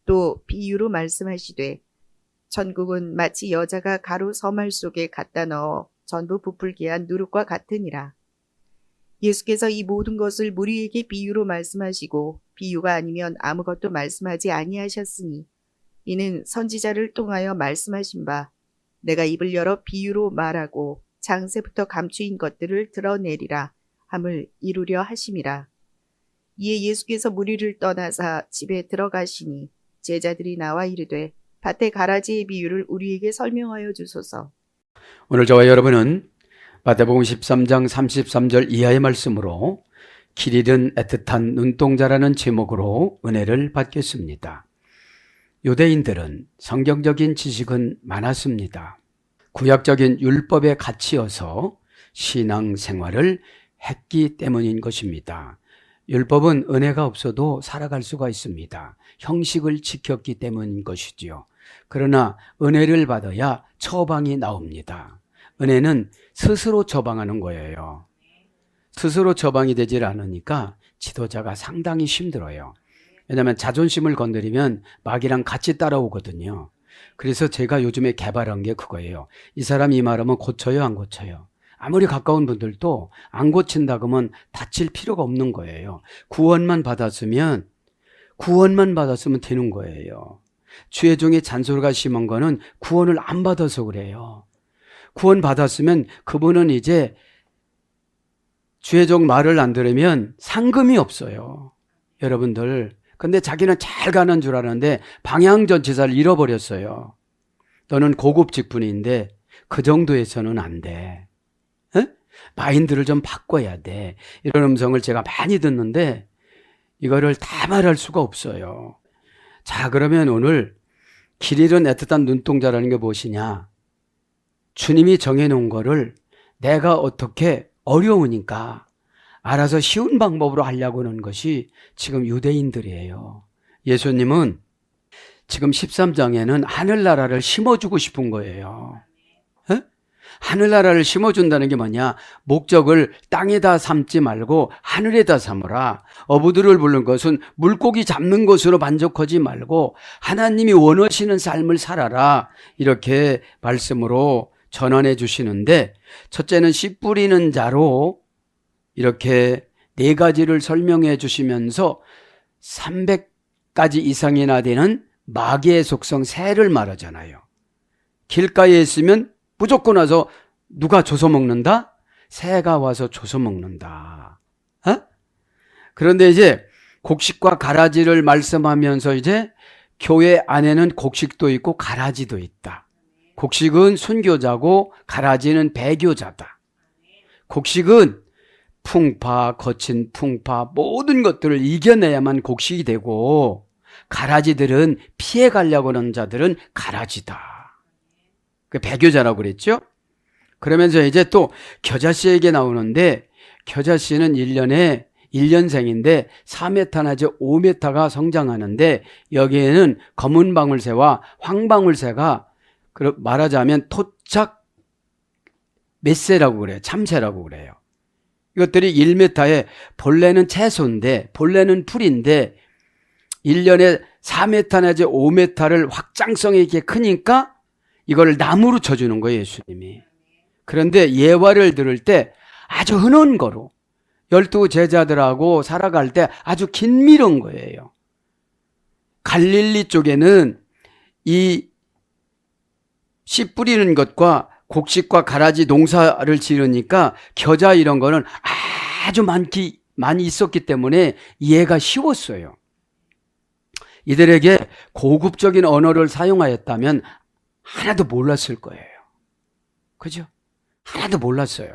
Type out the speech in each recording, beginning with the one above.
또 비유로 말씀하시되 천국은 마치 여자가 가루 서말 속에 갖다 넣어 전부 부풀게 한 누룩과 같으니라. 예수께서 이 모든 것을 무리에게 비유로 말씀하시고 비유가 아니면 아무것도 말씀하지 아니하셨으니 이는 선지자를 통하여 말씀하신 바 내가 입을 열어 비유로 말하고 장세부터 감추인 것들을 드러내리라 함을 이루려 하심이라. 이에 예수께서 무리를 떠나사 집에 들어가시니 제자들이 나와 이르되 밭의 가라지의 비유를 우리에게 설명하여 주소서. 오늘 저와 여러분은 마태복음 13장 33절 이하의 말씀으로 길 잃은 애틋한 눈동자라는 제목으로 은혜를 받겠습니다. 유대인들은 성경적인 지식은 많았습니다. 구약적인 율법에 갇히어서 신앙생활을 했기 때문인 것입니다. 율법은 은혜가 없어도 살아갈 수가 있습니다. 형식을 지켰기 때문인 것이지요. 그러나 은혜를 받아야 처방이 나옵니다. 은혜는 스스로 처방하는 거예요. 스스로 처방이 되질 않으니까 지도자가 상당히 힘들어요. 왜냐하면 자존심을 건드리면 마귀랑 같이 따라오거든요. 그래서 제가 요즘에 개발한 게 그거예요. 이 사람이 이 말하면 고쳐요, 안 고쳐요? 아무리 가까운 분들도 안 고친다 그러면 다칠 필요가 없는 거예요. 구원만 받았으면 되는 거예요. 죄 중에 잔소리가 심한 거는 구원을 안 받아서 그래요. 구원 받았으면 그분은 이제 죄종 말을 안 들으면 상금이 없어요. 여러분들. 근데 자기는 잘 가는 줄 아는데 방향전치사를 잃어버렸어요. 너는 고급 직분인데 그 정도에서는 안 돼. 에? 마인드를 좀 바꿔야 돼. 이런 음성을 제가 많이 듣는데 이거를 다 말할 수가 없어요. 자, 그러면 오늘 길 잃은 애틋한 눈동자라는 게 무엇이냐? 주님이 정해놓은 거를 내가 어떻게 어려우니까 알아서 쉬운 방법으로 하려고 하는 것이 지금 유대인들이에요. 예수님은 지금 13장에는 하늘나라를 심어주고 싶은 거예요. 에? 하늘나라를 심어준다는 게 뭐냐? 목적을 땅에다 삼지 말고 하늘에다 삼으라. 어부들을 부른 것은 물고기 잡는 것으로 만족하지 말고 하나님이 원하시는 삶을 살아라. 이렇게 말씀으로 전환해 주시는데, 첫째는 씨 뿌리는 자로 이렇게 4가지를 설명해 주시면서 300가지 이상이나 되는 마귀의 속성 새를 말하잖아요. 길가에 있으면 무조건 와서 누가 줘서 먹는다? 새가 와서 줘서 먹는다. 어? 그런데 이제 곡식과 가라지를 말씀하면서 이제 교회 안에는 곡식도 있고 가라지도 있다. 곡식은 순교자고 가라지는 배교자다. 곡식은 풍파, 거친 풍파, 모든 것들을 이겨내야만 곡식이 되고 가라지들은 피해가려고 하는 자들은 가라지다. 그 배교자라고 그랬죠? 그러면서 이제 또 겨자씨에게 나오는데 겨자씨는 1년에 1년생인데 4m 내지 5m가 성장하는데 여기에는 검은 방울새와 황방울새가 말하자면 토착 맷새라고 그래요. 참새라고 그래요. 이것들이 1m에 본래는 채소인데 본래는 풀인데 1년에 4m 내지 5m를 확장성이 이렇게 크니까 이걸 나무로 쳐주는 거예요, 예수님이. 그런데 예화를 들을 때 아주 흔한 거로 12 제자들하고 살아갈 때 아주 긴밀한 거예요. 갈릴리 쪽에는 이 씨 뿌리는 것과 곡식과 가라지 농사를 지으니까 겨자 이런 거는 아주 많이 있었기 때문에 이해가 쉬웠어요. 이들에게 고급적인 언어를 사용하였다면 하나도 몰랐을 거예요. 그죠? 하나도 몰랐어요.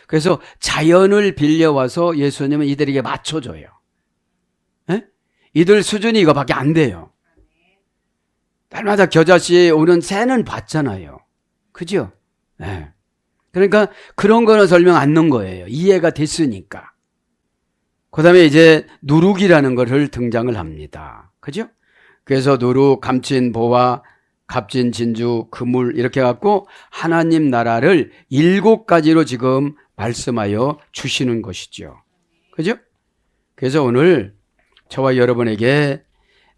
그래서 자연을 빌려와서 예수님은 이들에게 맞춰줘요. 에? 이들 수준이 이거밖에 안 돼요. 날마다 겨자씨에 오는 새는 봤잖아요. 그죠? 네. 그러니까 그런 거는 설명 안 넣은 거예요. 이해가 됐으니까. 그 다음에 이제 누룩이라는 것을 등장을 합니다. 그죠? 그래서 누룩, 감친 보화, 값진 진주, 그물 이렇게 갖고 하나님 나라를 7가지로 지금 말씀하여 주시는 것이죠. 그죠? 그래서 오늘 저와 여러분에게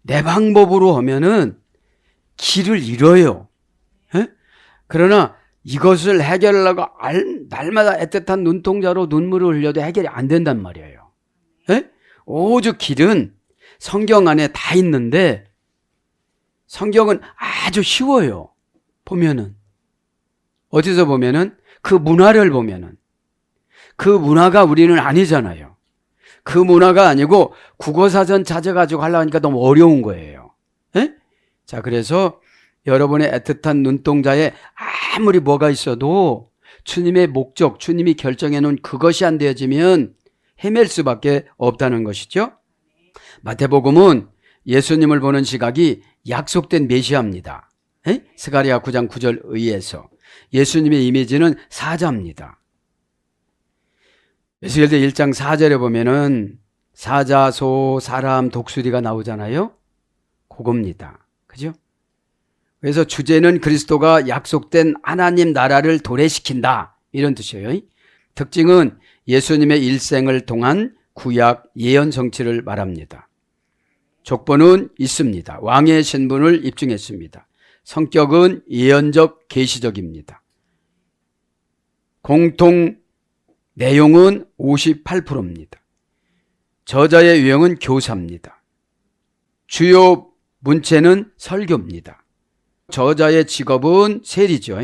내 방법으로 하면은 길을 잃어요. 예? 그러나 이것을 해결하려고 날마다 애틋한 눈동자로 눈물을 흘려도 해결이 안 된단 말이에요. 예? 오직 길은 성경 안에 다 있는데 성경은 아주 쉬워요. 보면은. 어디서 보면은 그 문화를 보면은 그 문화가 우리는 아니잖아요. 그 문화가 아니고 국어사전 찾아가지고 하려고 하니까 너무 어려운 거예요. 예? 자, 그래서 여러분의 애틋한 눈동자에 아무리 뭐가 있어도 주님의 목적, 주님이 결정해 놓은 그것이 안 되어지면 헤맬 수밖에 없다는 것이죠. 마태복음은 예수님을 보는 시각이 약속된 메시아입니다. 에? 스가랴 9장 9절 의해서 예수님의 이미지는 사자입니다. 에스겔서 1장 4절에 보면은 사자, 소, 사람, 독수리가 나오잖아요. 그겁니다. 그죠? 그래서 주제는 그리스도가 약속된 하나님 나라를 도래시킨다, 이런 뜻이에요. 특징은 예수님의 일생을 통한 구약 예언 성취를 말합니다. 족보는 있습니다. 왕의 신분을 입증했습니다. 성격은 예언적 계시적입니다. 공통 내용은 58%입니다. 저자의 유형은 교사입니다. 주요 문체는 설교입니다. 저자의 직업은 세리죠.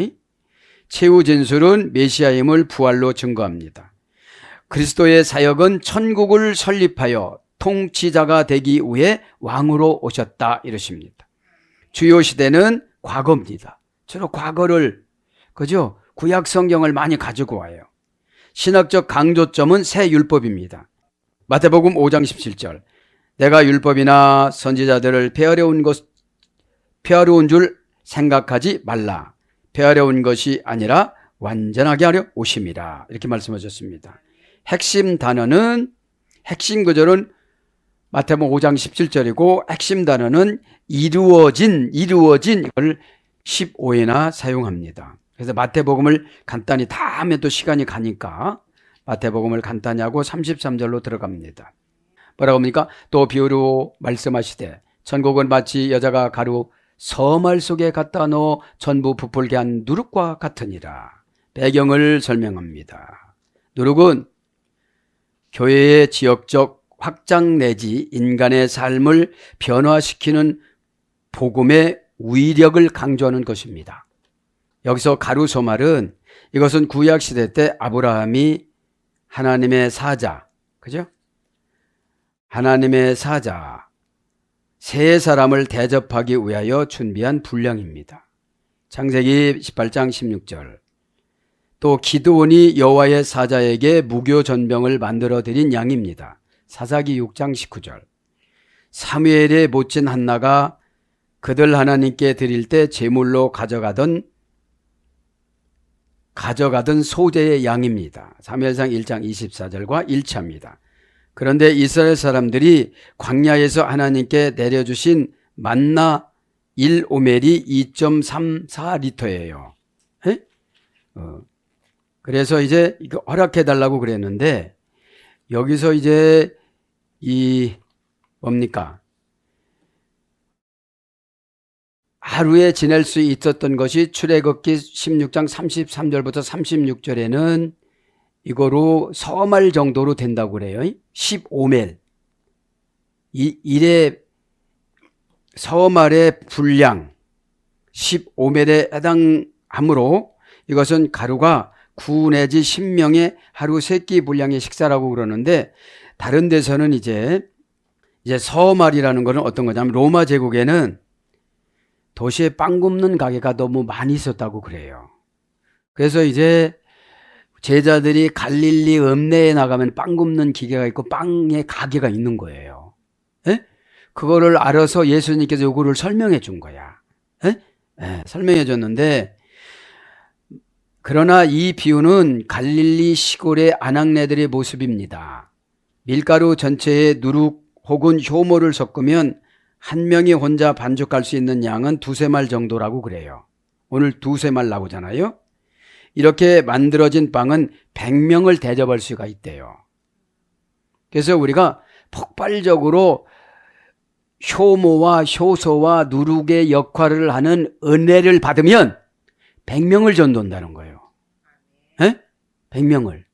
최후 진술은 메시아임을 부활로 증거합니다. 그리스도의 사역은 천국을 설립하여 통치자가 되기 위해 왕으로 오셨다, 이러십니다. 주요 시대는 과거입니다. 주로 과거를, 그죠? 구약 성경을 많이 가지고 와요. 신학적 강조점은 새 율법입니다. 마태복음 5장 17절. 내가 율법이나 선지자들을 폐하려 온 줄 생각하지 말라. 폐하려 온 것이 아니라 완전하게 하려 오심이라. 이렇게 말씀하셨습니다. 핵심 단어는, 핵심 구절은 마태복음 5장 17절이고 핵심 단어는 이루어진 이걸 15회나 사용합니다. 그래서 마태복음을 간단히 다 하면 또 시간이 가니까 마태복음을 간단히 하고 33절로 들어갑니다. 뭐라고 합니까? 또 비유로 말씀하시되 천국은 마치 여자가 가루 서말 속에 갖다 넣어 전부 부풀게 한 누룩과 같으니라. 배경을 설명합니다. 누룩은 교회의 지역적 확장 내지 인간의 삶을 변화시키는 복음의 위력을 강조하는 것입니다. 여기서 가루소말은 이것은 구약시대 때 아브라함이 하나님의 사자, 그죠? 하나님의 사자, 세 사람을 대접하기 위하여 준비한 분량입니다. 창세기 18장 16절. 또 기드온이 여호와의 사자에게 무교 전병을 만들어 드린 양입니다. 사사기 6장 19절. 사무엘의 못진 한나가 그들 하나님께 드릴 때 제물로 가져가던 소재의 양입니다. 사무엘상 1장 24절과 1차입니다. 그런데 이스라엘 사람들이 광야에서 하나님께 내려주신 만나 1오멜이 2.34리터예요. 그래서 이제 이거 허락해달라고 그랬는데 여기서 이제 뭡니까? 하루에 지낼 수 있었던 것이 출애굽기 16장 33절부터 36절에는 이거로 서말 정도로 된다고 그래요. 15멜. 일의 서말의 분량 15멜에 해당하므로 이것은 가루가 9 내지 10명의 하루 3끼 분량의 식사라고 그러는데 다른 데서는 이제 서말이라는 것은 어떤 거냐면 로마 제국에는 도시에 빵 굽는 가게가 너무 많이 있었다고 그래요. 그래서 이제 제자들이 갈릴리 읍내에 나가면 빵 굽는 기계가 있고 빵의 가게가 있는 거예요. 에? 그거를 알아서 예수님께서 요거를 설명해 준 거야. 설명해 줬는데 그러나 이 비유는 갈릴리 시골의 아낙네들의 모습입니다. 밀가루 전체에 누룩 혹은 효모를 섞으면 한 명이 혼자 반죽할 수 있는 양은 2-3말 정도라고 그래요. 오늘 2-3말 나오잖아요. 이렇게 만들어진 빵은 100명을 대접할 수가 있대요. 그래서 우리가 폭발적으로 효모와 효소와 누룩의 역할을 하는 은혜를 받으면 100명을 전도한다는 거예요. 에? 100명을.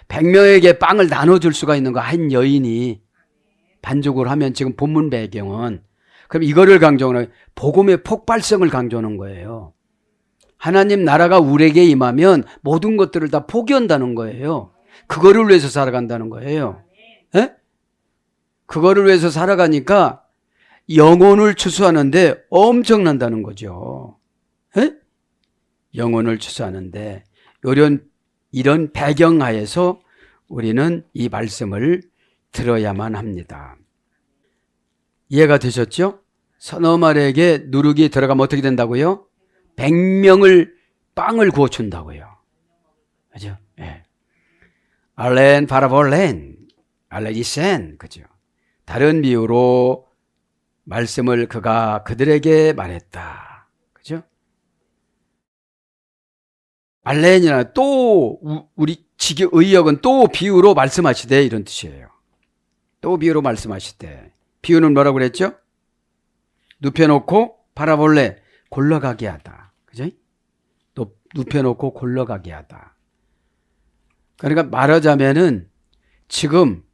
100명에게 빵을 나눠줄 수가 있는 거 한 여인이 반죽을 하면 지금 본문 배경은 그럼 이거를 강조하는 복음의 폭발성을 강조하는 거예요. 하나님 나라가 우리에게 임하면 모든 것들을 다 포기한다는 거예요. 그거를 위해서 살아간다는 거예요. 에? 그거를 위해서 살아가니까 영혼을 추수하는데 엄청난다는 거죠. 에? 영혼을 추수하는데 이런 배경하에서 우리는 이 말씀을 들어야만 합니다. 이해가 되셨죠? 서너 마리에게 누룩이 들어가면 어떻게 된다고요? 100명을 빵을 구워준다고요. 그죠? 예. 알렌 파라볼렌, 알레이센, 그죠? 다른 비유로 말씀을 그가 그들에게 말했다. 그죠? 알렌이나 또 우리 지기 의역은 또 비유로 말씀하시되 이런 뜻이에요. 또 비유로 말씀하시되 비유는 뭐라고 그랬죠? 눕혀놓고 바라볼래 골러가게 하다. 그죠? 또 눕혀놓고 골러가게 하다. 그러니까 말하자면은 지금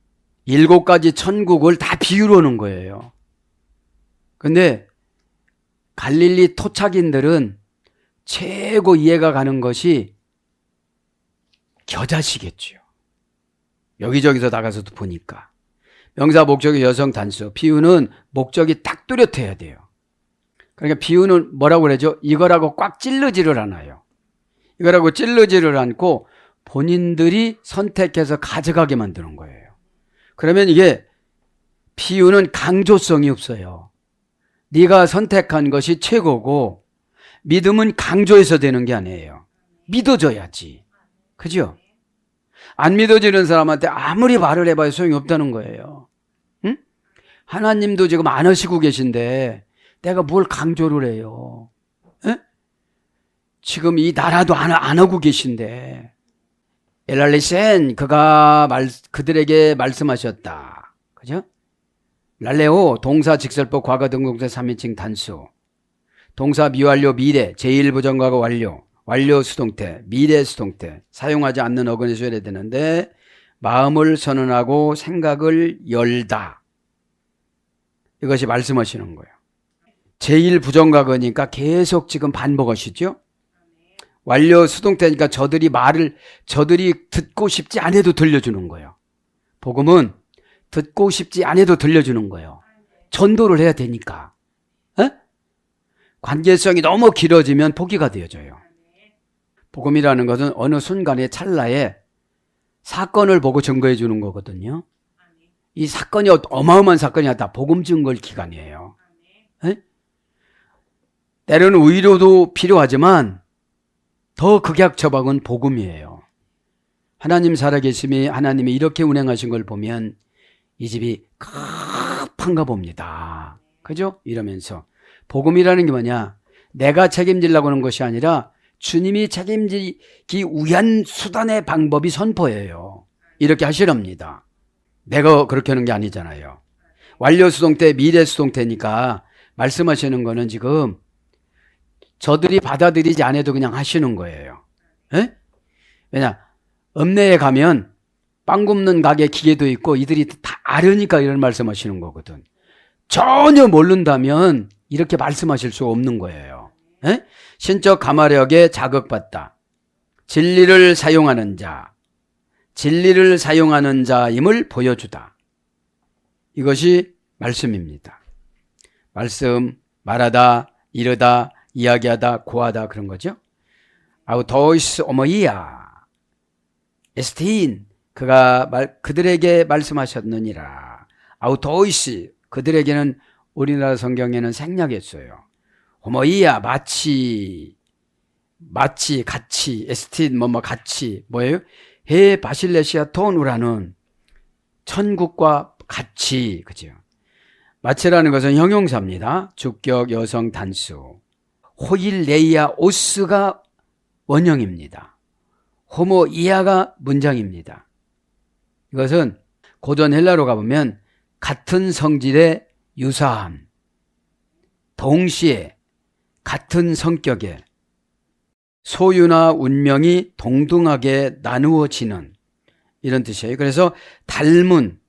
7가지 천국을 다 비유로 하는 거예요. 근데 갈릴리 토착인들은 최고 이해가 가는 것이 겨자씨겠죠. 여기저기서 나가서도 보니까. 명사 목적의 여성 단수. 비유는 목적이 딱 뚜렷해야 돼요. 그러니까 비유는 뭐라고 그러죠? 이거라고 꽉 찔르지를 않아요. 이거라고 찔르지를 않고 본인들이 선택해서 가져가게 만드는 거예요. 그러면 이게 비유는 강조성이 없어요. 네가 선택한 것이 최고고 믿음은 강조해서 되는 게 아니에요. 믿어줘야지. 그죠? 안 믿어지는 사람한테 아무리 말을 해봐야 소용이 없다는 거예요. 응? 하나님도 지금 안 하시고 계신데 내가 뭘 강조를 해요. 에? 지금 이 나라도 안 하고 계신데 엘랄리센 그가 그들에게 말씀하셨다. 그죠? 랄레오 동사 직설법 과거 등동사 3인칭 단수 동사 미완료 미래 제1부정과거 완료 완료 수동태 미래 수동태 사용하지 않는 어근에서 해야 되는데 마음을 선언하고 생각을 열다 이것이 말씀하시는 거예요. 제1부정과거니까 계속 지금 반복하시죠. 완료 수동태니까 저들이 듣고 싶지 않아도 들려주는 거예요. 복음은 듣고 싶지 않아도 들려주는 거예요. 전도를 해야 되니까. 에? 관계성이 너무 길어지면 포기가 되어져요. 복음이라는 것은 어느 순간의 찰나에 사건을 보고 증거해 주는 거거든요. 이 사건이 어마어마한 사건이 다 복음 증거 기간이에요. 에? 때로는 의료도 필요하지만 더 극약 처방은 복음이에요. 하나님 살아계심이 하나님이 이렇게 운행하신 걸 보면 이 집이 급한가 봅니다. 그죠? 이러면서 복음이라는 게 뭐냐? 내가 책임지려고 하는 것이 아니라 주님이 책임지기 위한 수단의 방법이 선포예요. 이렇게 하시랍니다. 내가 그렇게 하는 게 아니잖아요. 완료 수동태, 미래 수동태니까 말씀하시는 거는 지금 저들이 받아들이지 않아도 그냥 하시는 거예요. 에? 왜냐? 읍내에 가면 빵 굽는 가게 기계도 있고 이들이 다 알으니까 이런 말씀하시는 거거든. 전혀 모른다면 이렇게 말씀하실 수 없는 거예요. 에? 신적 가마력에 자극받다. 진리를 사용하는 자. 진리를 사용하는 자임을 보여주다. 이것이 말씀입니다. 말씀, 말하다, 이르다, 이야기하다, 고하다 그런 거죠. 아우토이스 오모이야. 에스틴 그가 그들에게 말씀하셨느니라. 아우토이스 그들에게는 우리나라 성경에는 생략했어요. 오모이야 마치 같이 에스틴 같이 뭐예요? 해 바실레시아 토누라는 천국과 같이 그죠? 마치라는 것은 형용사입니다. 주격 여성 단수. 호일레이아 오스가 원형입니다. 호모이아가 문장입니다. 이것은 고전 헬라로 가보면 같은 성질의 유사한, 동시에 같은 성격의 소유나 운명이 동등하게 나누어지는 이런 뜻이에요. 그래서 닮은,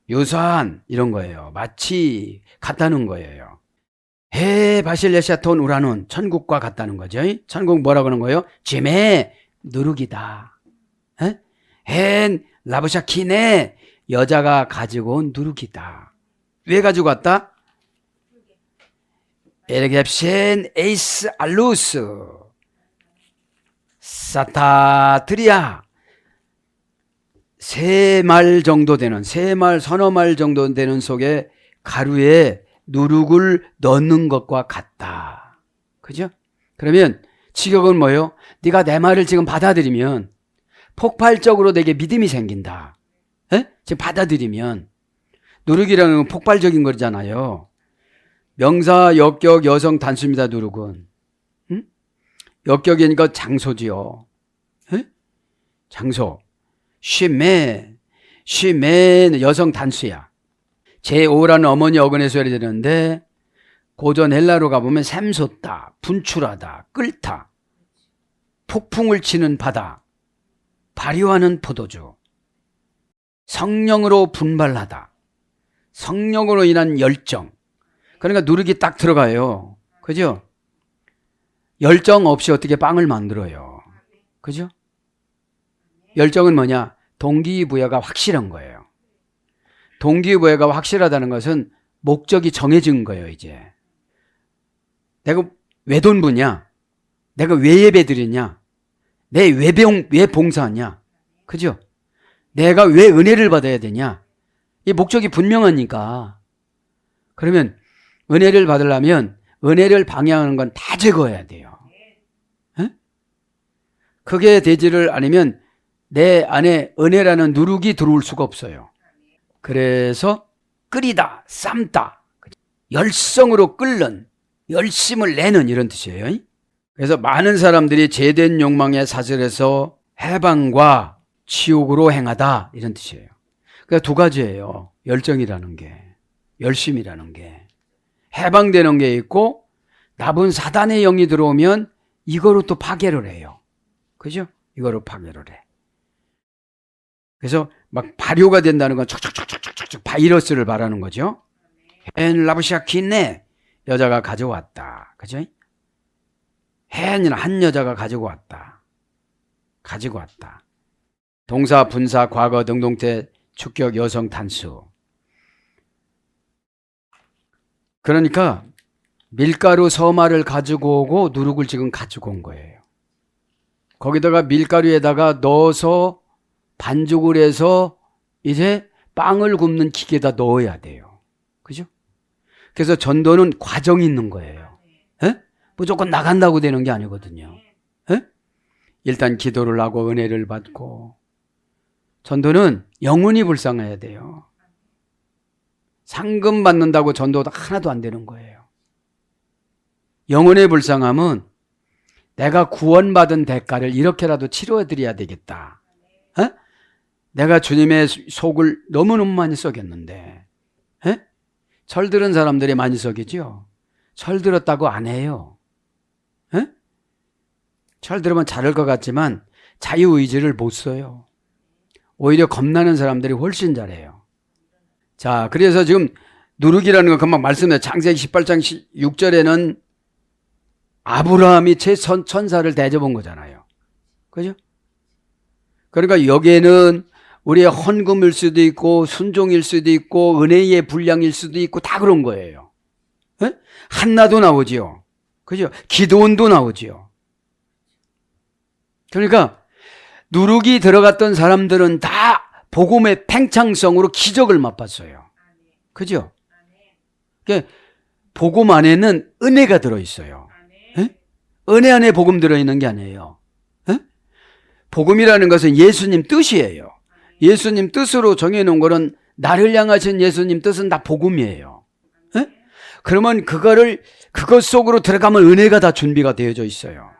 유사한 이런 거예요. 마치 같다는 거예요. 해 바실레시아 톤 우라논 천국과 같다는 거죠. 천국 뭐라고 하는 거예요? 짐의 누룩이다. 해 라브샤 키네 여자가 가지고 온 누룩이다. 왜 가지고 왔다? 에르갭신 에이스 알루스 사타트리아 세 말 정도 되는, 세 말 서너 말 정도 되는 속에 가루에 누룩을 넣는 것과 같다. 그죠? 그러면 직역은 뭐예요? 네가 내 말을 지금 받아들이면 폭발적으로 내게 믿음이 생긴다. 지금 받아들이면 누룩이라는 건 폭발적인 거잖아요. 명사, 역격, 여성 단수입니다. 누룩은. 역격이니까 장소지요. 장소. 쉬메 여성 단수야. 제5라는 어머니 어근에서 해야 되는데 고전 헬라로 가보면 샘솟다, 분출하다, 끓다, 폭풍을 치는 바다, 발효하는 포도주, 성령으로 분발하다, 성령으로 인한 열정. 그러니까 누룩이 딱 들어가요. 그죠? 열정 없이 어떻게 빵을 만들어요. 그죠? 열정은 뭐냐? 동기부여가 확실한 거예요. 동기부여가 확실하다는 것은 목적이 정해진 거예요, 이제. 내가 왜 돈 버냐? 내가 왜 예배 드리냐? 왜 봉사하냐? 그죠? 내가 왜 은혜를 받아야 되냐? 이 목적이 분명하니까. 그러면 은혜를 받으려면 은혜를 방해하는 건 다 제거해야 돼요. 그게 되지를 않으면 내 안에 은혜라는 누룩이 들어올 수가 없어요. 그래서 끓이다, 삶다, 열성으로 끓는, 열심을 내는 이런 뜻이에요. 그래서 많은 사람들이 죄된 욕망에 사슬해서 해방과 지옥으로 행하다 이런 뜻이에요. 그러니까 두 가지예요. 열정이라는 게, 열심이라는 게. 해방되는 게 있고 나쁜 사단의 영이 들어오면 이거로 또 파괴를 해요. 그죠? 이거로 파괴를 해. 그래서 막 발효가 된다는 건 촉촉촉촉촉촉 바이러스를 말하는 거죠. 헨 라브샤 키네 여자가 가져왔다. 그죠? 헨이나 한 여자가 가지고 왔다. 가지고 왔다. 동사, 분사, 과거, 능동태, 축격, 여성, 단수. 그러니까 밀가루 서마를 가지고 오고 누룩을 지금 가지고 온 거예요. 거기다가 밀가루에다가 넣어서 반죽을 해서 이제 빵을 굽는 기계에다 넣어야 돼요. 그죠? 그래서 전도는 과정이 있는 거예요. 무조건 나간다고 되는 게 아니거든요. 일단 기도를 하고 은혜를 받고 전도는 영혼이 불쌍해야 돼요. 상금 받는다고 전도도 하나도 안 되는 거예요. 영혼의 불쌍함은 내가 구원받은 대가를 이렇게라도 치료해드려야 되겠다. 내가 주님의 속을 너무너무 많이 썩였는데 철들은 사람들이 많이 썩이죠. 철들었다고 안 해요. 철들으면 잘할 것 같지만 자유의지를 못 써요. 오히려 겁나는 사람들이 훨씬 잘해요. 자, 그래서 지금 누룩이라는 건 금방 말씀드렸어요. 창세기 18장 6절에는 아브라함이 천사를 대접한 거잖아요. 그죠? 그러니까 여기에는 우리의 헌금일 수도 있고 순종일 수도 있고 은혜의 분량일 수도 있고 다 그런 거예요. 한나도 나오지요. 그죠? 기도원도 나오지요. 그러니까 누룩이 들어갔던 사람들은 다 복음의 팽창성으로 기적을 맛봤어요. 그죠? 그러니까 복음 안에는 은혜가 들어있어요. 은혜 안에 복음 들어있는 게 아니에요. 복음이라는 것은 예수님 뜻이에요. 예수님 뜻으로 정해놓은 거는 나를 향하신 예수님 뜻은 다 복음이에요. 그러면 그것 속으로 들어가면 은혜가 다 준비가 되어져 있어요.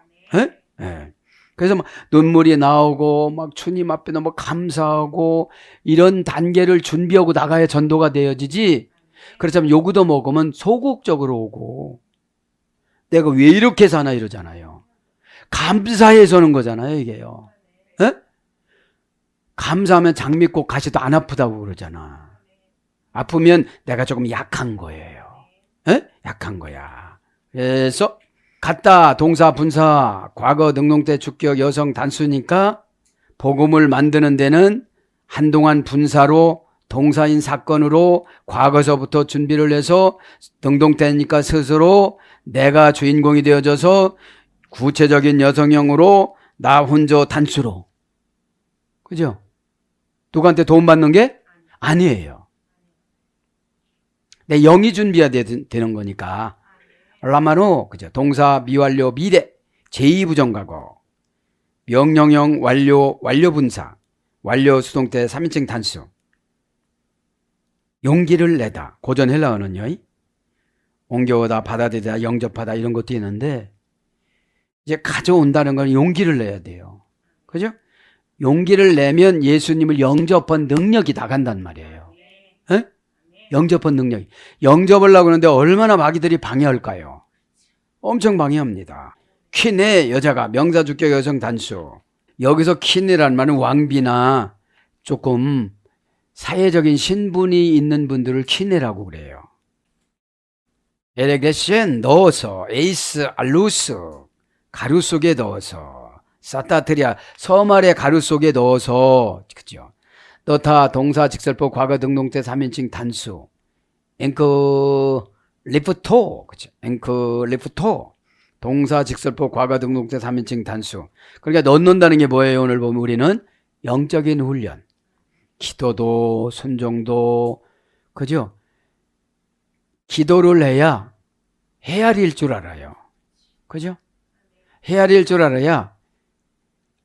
그래서 막 눈물이 나오고 막 주님 앞에 너무 감사하고 이런 단계를 준비하고 나가야 전도가 되어지지 그렇다면 요구도 먹으면 소극적으로 오고 내가 왜 이렇게 사나 이러잖아요. 감사해서는 거잖아요, 이게요. 에? 감사하면 장미꽃 가시도 안 아프다고 그러잖아. 아프면 내가 조금 약한 거예요. 에? 약한 거야. 그래서 같다, 동사, 분사, 과거, 능동태, 주격, 여성, 단수니까 복음을 만드는 데는 한동안 분사로 동사인 사건으로 과거서부터 준비를 해서 능동태니까 스스로 내가 주인공이 되어져서 구체적인 여성형으로 나 혼자 단수로. 그죠? 누구한테 도움 받는 게 아니에요. 내 영이 준비해야 되는 거니까. 라마노, 그죠? 동사, 미완료, 미래, 제2부정과거, 명령형, 완료, 완료분사, 완료 수동태 3인칭 단수. 용기를 내다. 고전 헬라어는요. 옮겨오다, 받아들이다, 영접하다 이런 것도 있는데 이제 가져온다는 건 용기를 내야 돼요. 그죠? 용기를 내면 예수님을 영접한 능력이 나간단 말이에요. 에? 영접한 능력이. 영접을 하고 하는데 얼마나 마귀들이 방해할까요? 엄청 방해합니다. 퀸의 여자가 명사 주격 여성 단수. 여기서 퀸이라는 말은 왕비나 조금 사회적인 신분이 있는 분들을 퀸이라고 그래요. 에레게시엔 넣어서, 에이스 알루스 가루 속에 넣어서, 사타트리아 섬 아래 가루 속에 넣어서, 그죠? 넣다 동사 직설법 과거 능동태 3인칭 단수. 앵크 리프토, 그죠? 앵크 리프토 동사 직설법 과거 능동태 3인칭 단수. 그러니까 넣는다는 게 뭐예요? 오늘 보면 우리는 영적인 훈련. 기도도 순종도, 그죠? 기도를 해야 헤아릴 줄 알아요. 그죠? 헤아릴 줄 알아야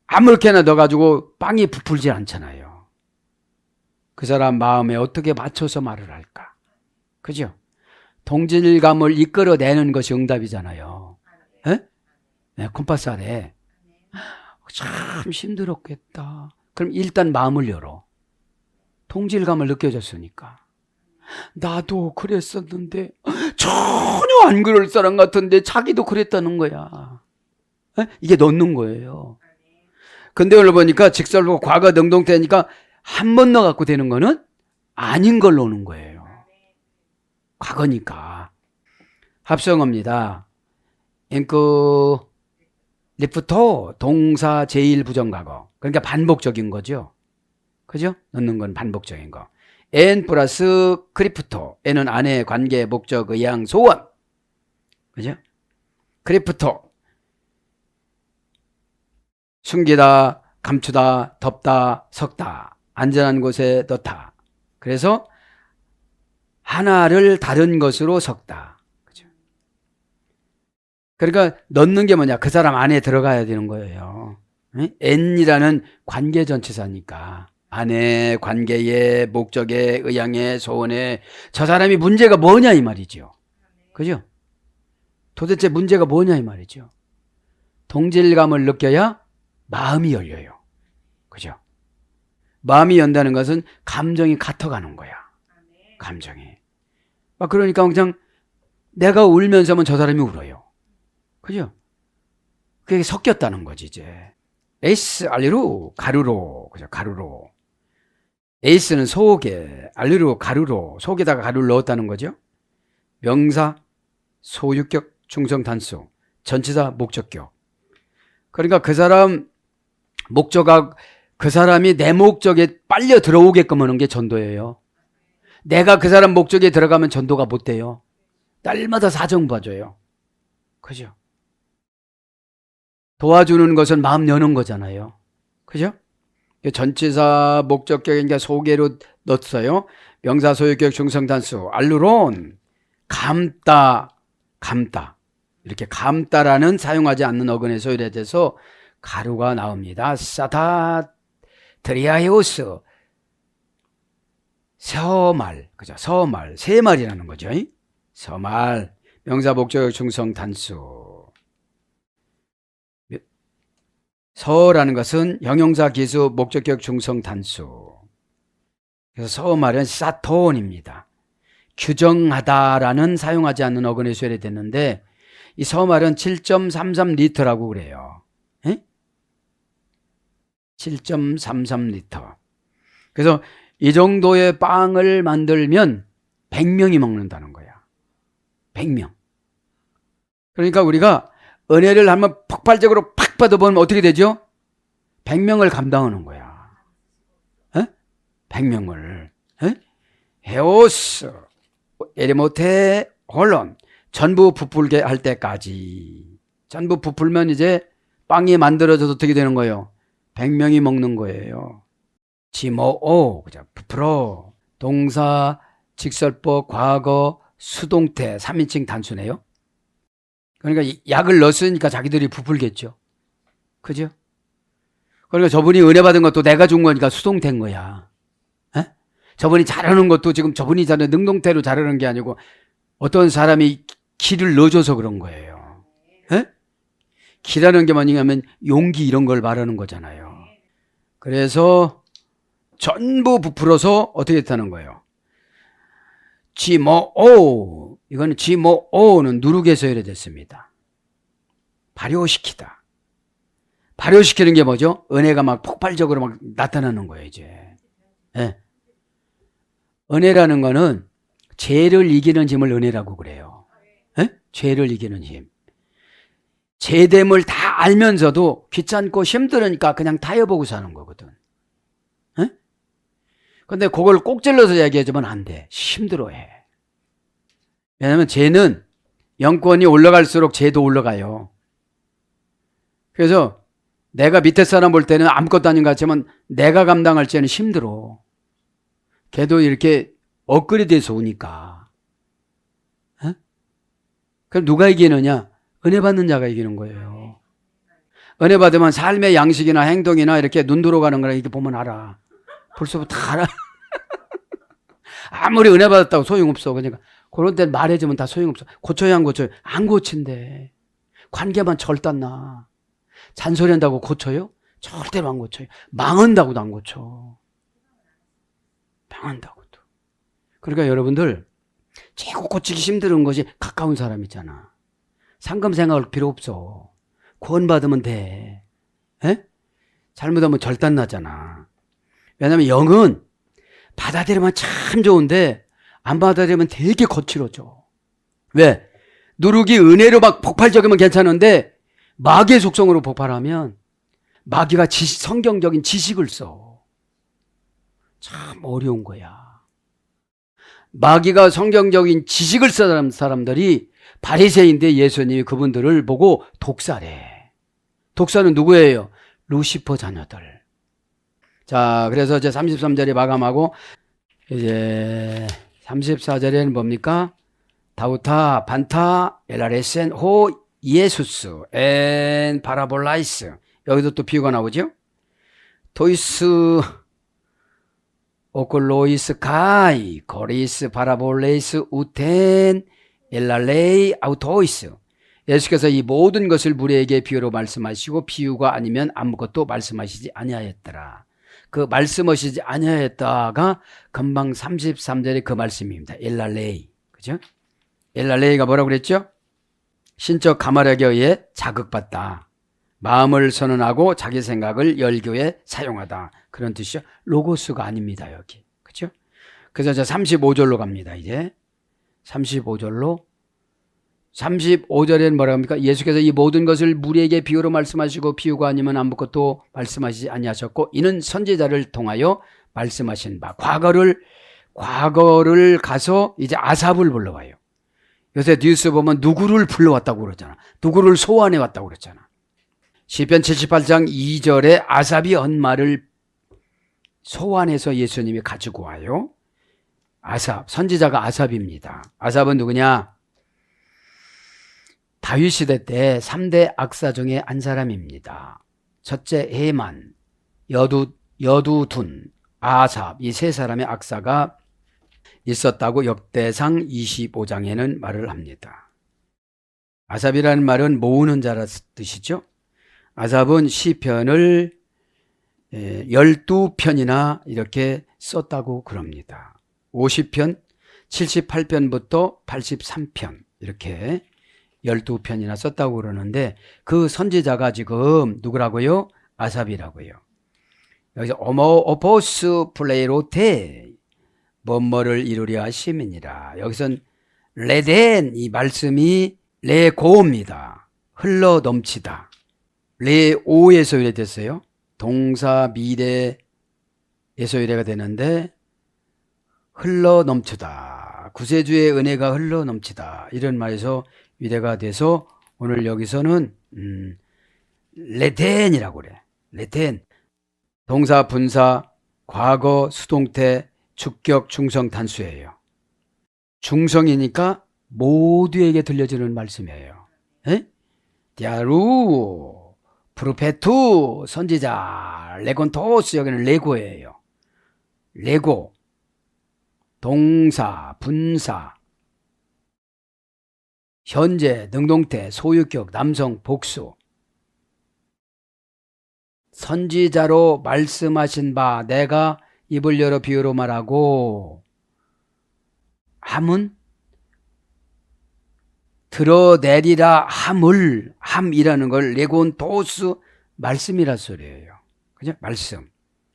아무렇게나 넣어가지고 빵이 부풀지 않잖아요. 그 사람 마음에 어떻게 맞춰서 말을 할까? 그죠? 동질감을 이끌어내는 것이 응답이잖아요. 에? 네, 콤파스 안에. 참 힘들었겠다. 그럼 일단 마음을 열어. 동질감을 느껴졌으니까. 나도 그랬었는데 전혀 안 그럴 사람 같은데 자기도 그랬다는 거야. 에? 이게 넣는 거예요. 근데 오늘 보니까 직설로 과거 능동태니까 한 번 넣어갖고 되는 거는 아닌 걸 넣는 거예요. 과거니까. 합성어입니다. 앵크 리프토 동사 제1부정과거. 그러니까 반복적인 거죠. 그죠? 넣는 건 반복적인 거. 엔 플러스 크리프토. 엔은 안에 관계, 목적, 의향, 소원. 그죠? 크리프토. 숨기다, 감추다, 덮다, 섞다. 안전한 곳에 넣다. 그래서 하나를 다른 것으로 섞다. 그죠? 그러니까 넣는 게 뭐냐? 그 사람 안에 들어가야 되는 거예요. N이라는 관계 전치사니까. 안에, 관계에, 목적에, 의향에, 소원에 저 사람이 문제가 뭐냐 이 말이죠. 그죠? 도대체 문제가 뭐냐 이 말이죠. 동질감을 느껴야 마음이 열려요. 그죠? 마음이 연다는 것은 감정이 같아가는 거야. 감정이. 그러니까 그냥 내가 울면서 하면 저 사람이 울어요. 그죠? 그게 섞였다는 거지 이제. 에이스 알리루 가루로. 그죠? 가루로. 에이스는 속에, 알리루 가루로, 속에다가 가루를 넣었다는 거죠. 명사, 소유격, 충성 단수, 전치사, 목적격. 그러니까 그 사람 목적각, 그 사람이 내 목적에 빨려 들어오게끔 하는 게 전도예요. 내가 그 사람 목적에 들어가면 전도가 못 돼요. 날마다 사정 봐줘요. 그죠? 도와주는 것은 마음 여는 거잖아요. 그죠? 전치사 목적격이니까 소개로 넣었어요. 명사 소유격 중성단수 알루론 감다 감다 이렇게 감다라는 사용하지 않는 어근에서 이래돼서 가루가 나옵니다. 사타 드리아이오스 서말 그죠? 서말 세 말이라는 거죠. 서말 명사 목적격 중성단수 서라는 것은 형용사 기수 목적격 중성 단수. 그래서 서 말은 사톤입니다. 규정하다라는 사용하지 않는 어근에 수혈됐는데 이 서말은 7.33리터라고 그래요. 7.33리터. 그래서 이 정도의 빵을 만들면 100명이 먹는다는 거야. 100명. 그러니까 우리가 은혜를 한번 폭발적으로 팍 받아보면 어떻게 되죠? 100명을 감당하는 거야. 100명을. 헤오스, 에리모테, 홀론. 전부 부풀게 할 때까지. 전부 부풀면 이제 빵이 만들어져서 어떻게 되는 거예요? 100명이 먹는 거예요. 지모오, 그죠? 부풀어. 동사, 직설법, 과거, 수동태, 3인칭 단수네요. 그러니까 약을 넣었으니까 자기들이 부풀겠죠. 그죠? 그러니까 저분이 은혜 받은 것도 내가 준 거니까 수동태인 거야. 저분이 잘하는 것도 지금 저분이 잘하는 능동태로 잘하는 게 아니고 어떤 사람이 기를 넣어줘서 그런 거예요. 기라는 게 뭐냐면 용기 이런 걸 말하는 거잖아요. 그래서 전부 부풀어서 어떻게 됐다는 거예요? 지모오. 이거는 지모오는 누룩에서 유래됐습니다. 발효시키다. 발효시키는 게 뭐죠? 은혜가 막 폭발적으로 막 나타나는 거예요, 이제. 은혜라는 거는 죄를 이기는 힘을 은혜라고 그래요. 죄를 이기는 힘. 죄됨을 다 알면서도 귀찮고 힘들으니까 그냥 타협하고 사는 거거든. 근데 그걸 꼭 찔러서 얘기해주면 안 돼. 힘들어해. 왜냐하면 죄는 영권이 올라갈수록 죄도 올라가요. 그래서 내가 밑에 사람 볼 때는 아무것도 아닌 것 같지만 내가 감당할 죄는 힘들어. 걔도 이렇게 업그레이드해서 오니까. 그럼 누가 이기느냐? 은혜 받는 자가 이기는 거예요. 은혜 받으면 삶의 양식이나 행동이나 이렇게 눈 들어가는 거라 이렇게 보면 알아. 벌써부터 다 알아. 아무리 은혜 받았다고 소용없어. 그러니까 그런 데 말해주면 다 소용없어. 고쳐야 안 고쳐요? 안 고친대. 관계만 절단나. 잔소리한다고 고쳐요? 절대로 안 고쳐요. 망한다고도 안 고쳐. 망한다고도. 그러니까 여러분들 최고 고치기 힘든 것이 가까운 사람 있잖아. 상금 생각할 필요 없어. 구원받으면 돼. 잘못하면 절단나잖아. 왜냐하면 영은 받아들이면 참 좋은데 안 받아들이면 되게 거칠어져. 왜? 누룩이 은혜로 막 폭발적이면 괜찮은데 마귀의 속성으로 폭발하면 마귀가 성경적인 지식을 써. 참 어려운 거야. 마귀가 성경적인 지식을 쓰는 사람들이 바리새인데 예수님이 그분들을 보고 독살해. 독살은 누구예요? 루시퍼 자녀들. 자, 그래서 이제 33절에 마감하고 이제 34절에는 뭡니까? 다우타, 반타, 엘라레센, 호, 예수스, 엔, 파라볼라이스. 여기도 또 비유가 나오죠? 토이스, 오클로이스, 카이, 코리스, 파라볼레이스, 우텐, 엘랄레이, 아우토이스. 예수께서 이 모든 것을 무리에게 비유로 말씀하시고 비유가 아니면 아무것도 말씀하시지 아니하였더라. 그 말씀하시지 아니하였다가 금방 33절에 그 말씀입니다. 엘랄레이. 그죠? 엘랄레이가 뭐라고 그랬죠? 신적 가말에게 의해 자극받다. 마음을 선언하고 자기 생각을 열교에 사용하다. 그런 뜻이죠. 로고스가 아닙니다, 여기. 그죠? 그래서 이제 35절로 갑니다, 이제. 35절로. 35절에는 뭐라고 합니까? 예수께서 이 모든 것을 무리에게 비유로 말씀하시고 비유가 아니면 아무것도 말씀하시지 아니하셨고 이는 선지자를 통하여 말씀하신 바. 과거를 가서 이제 아삽을 불러와요. 요새 뉴스 보면 누구를 불러왔다고 그러잖아. 누구를 소환해 왔다고 그랬잖아. 시편 78장 2절에 아삽이 한 말을 소환해서 예수님이 가지고 와요. 아삽, 선지자가 아삽입니다. 아삽은 누구냐? 다윗 시대 때 3대 악사 중에 한 사람입니다. 첫째 헤만, 여두둔, 아삽 이 세 사람의 악사가 있었다고 역대상 25장에는 말을 합니다. 아삽이라는 말은 모으는 자라 뜻이죠. 아삽은 시편을 12편이나 이렇게 썼다고 그럽니다. 50편, 78편부터 83편 이렇게 12편이나 썼다고 그러는데 그 선지자가 지금 누구라고요? 아삽이라고요. 여기서 오포스 플레이로테 뭐뭐를 이루려 하심이니라. 여기선 레덴 이 말씀이 레고입니다. 흘러 넘치다. 레오에서 유래됐어요. 동사 미래에서 유래가 되는데 흘러 넘치다. 구세주의 은혜가 흘러 넘치다. 이런 말에서 유래가 돼서 오늘 여기서는 레덴이라고 그래. 레덴. 동사, 분사, 과거, 수동태, 주격, 중성, 단수예요. 중성이니까 모두에게 들려지는 말씀이에요. 에? 디아루, 프로페투, 선지자, 레곤토스, 여기는 레고예요. 레고, 동사, 분사, 현재, 능동태, 소유격, 남성, 복수. 선지자로 말씀하신 바 내가 입을 열어 비유로 말하고 함은 드러내리라 함이라는 걸 레곤토스 말씀이라 소리예요. 그죠? 말씀.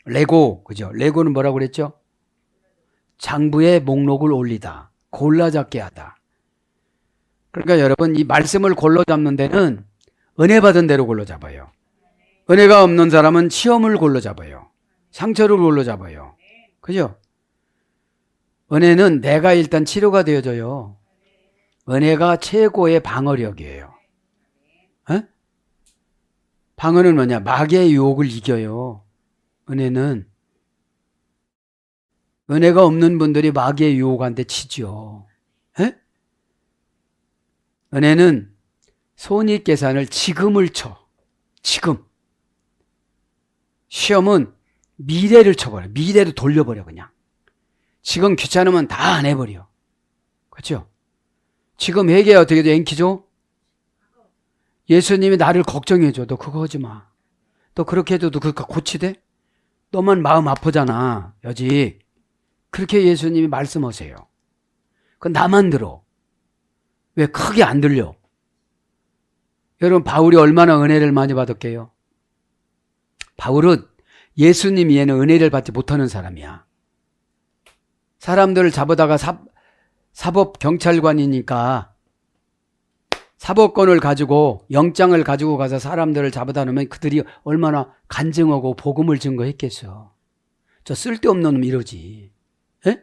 레고, 그죠? 레고는 뭐라고 그랬죠? 장부에 목록을 올리다. 골라잡게 하다. 그러니까 여러분 이 말씀을 골라잡는 데는 은혜 받은 대로 골라잡아요. 은혜가 없는 사람은 시험을 골라잡아요. 상처를 골라잡아요. 그죠? 은혜는 내가 일단 치료가 되어져요. 은혜가 최고의 방어력이에요. 에? 방어는 뭐냐? 마귀의 유혹을 이겨요. 은혜는. 은혜가 없는 분들이 마귀의 유혹한테 치죠. 에? 은혜는 손익계산을 지금을 쳐. 지금. 시험은 미래를 쳐버려. 미래로 돌려버려 그냥. 지금 귀찮으면 다 안 해버려. 그렇죠? 지금 회개 어떻게 돼? 앵키죠? 예수님이 나를 걱정해줘. 너 그거 하지 마. 너 그렇게 해도 그거 고치대? 너만 마음 아프잖아. 여직. 그렇게 예수님이 말씀하세요. 그건 나만 들어. 왜 크게 안 들려? 여러분 바울이 얼마나 은혜를 많이 받았게요? 바울은 예수님 이외에는 은혜를 받지 못하는 사람이야. 사람들을 잡아다가 사법경찰관이니까 사법권을 가지고 영장을 가지고 가서 사람들을 잡아다 놓으면 그들이 얼마나 간증하고 복음을 증거했겠어. 저 쓸데없는 놈 이러지. 에?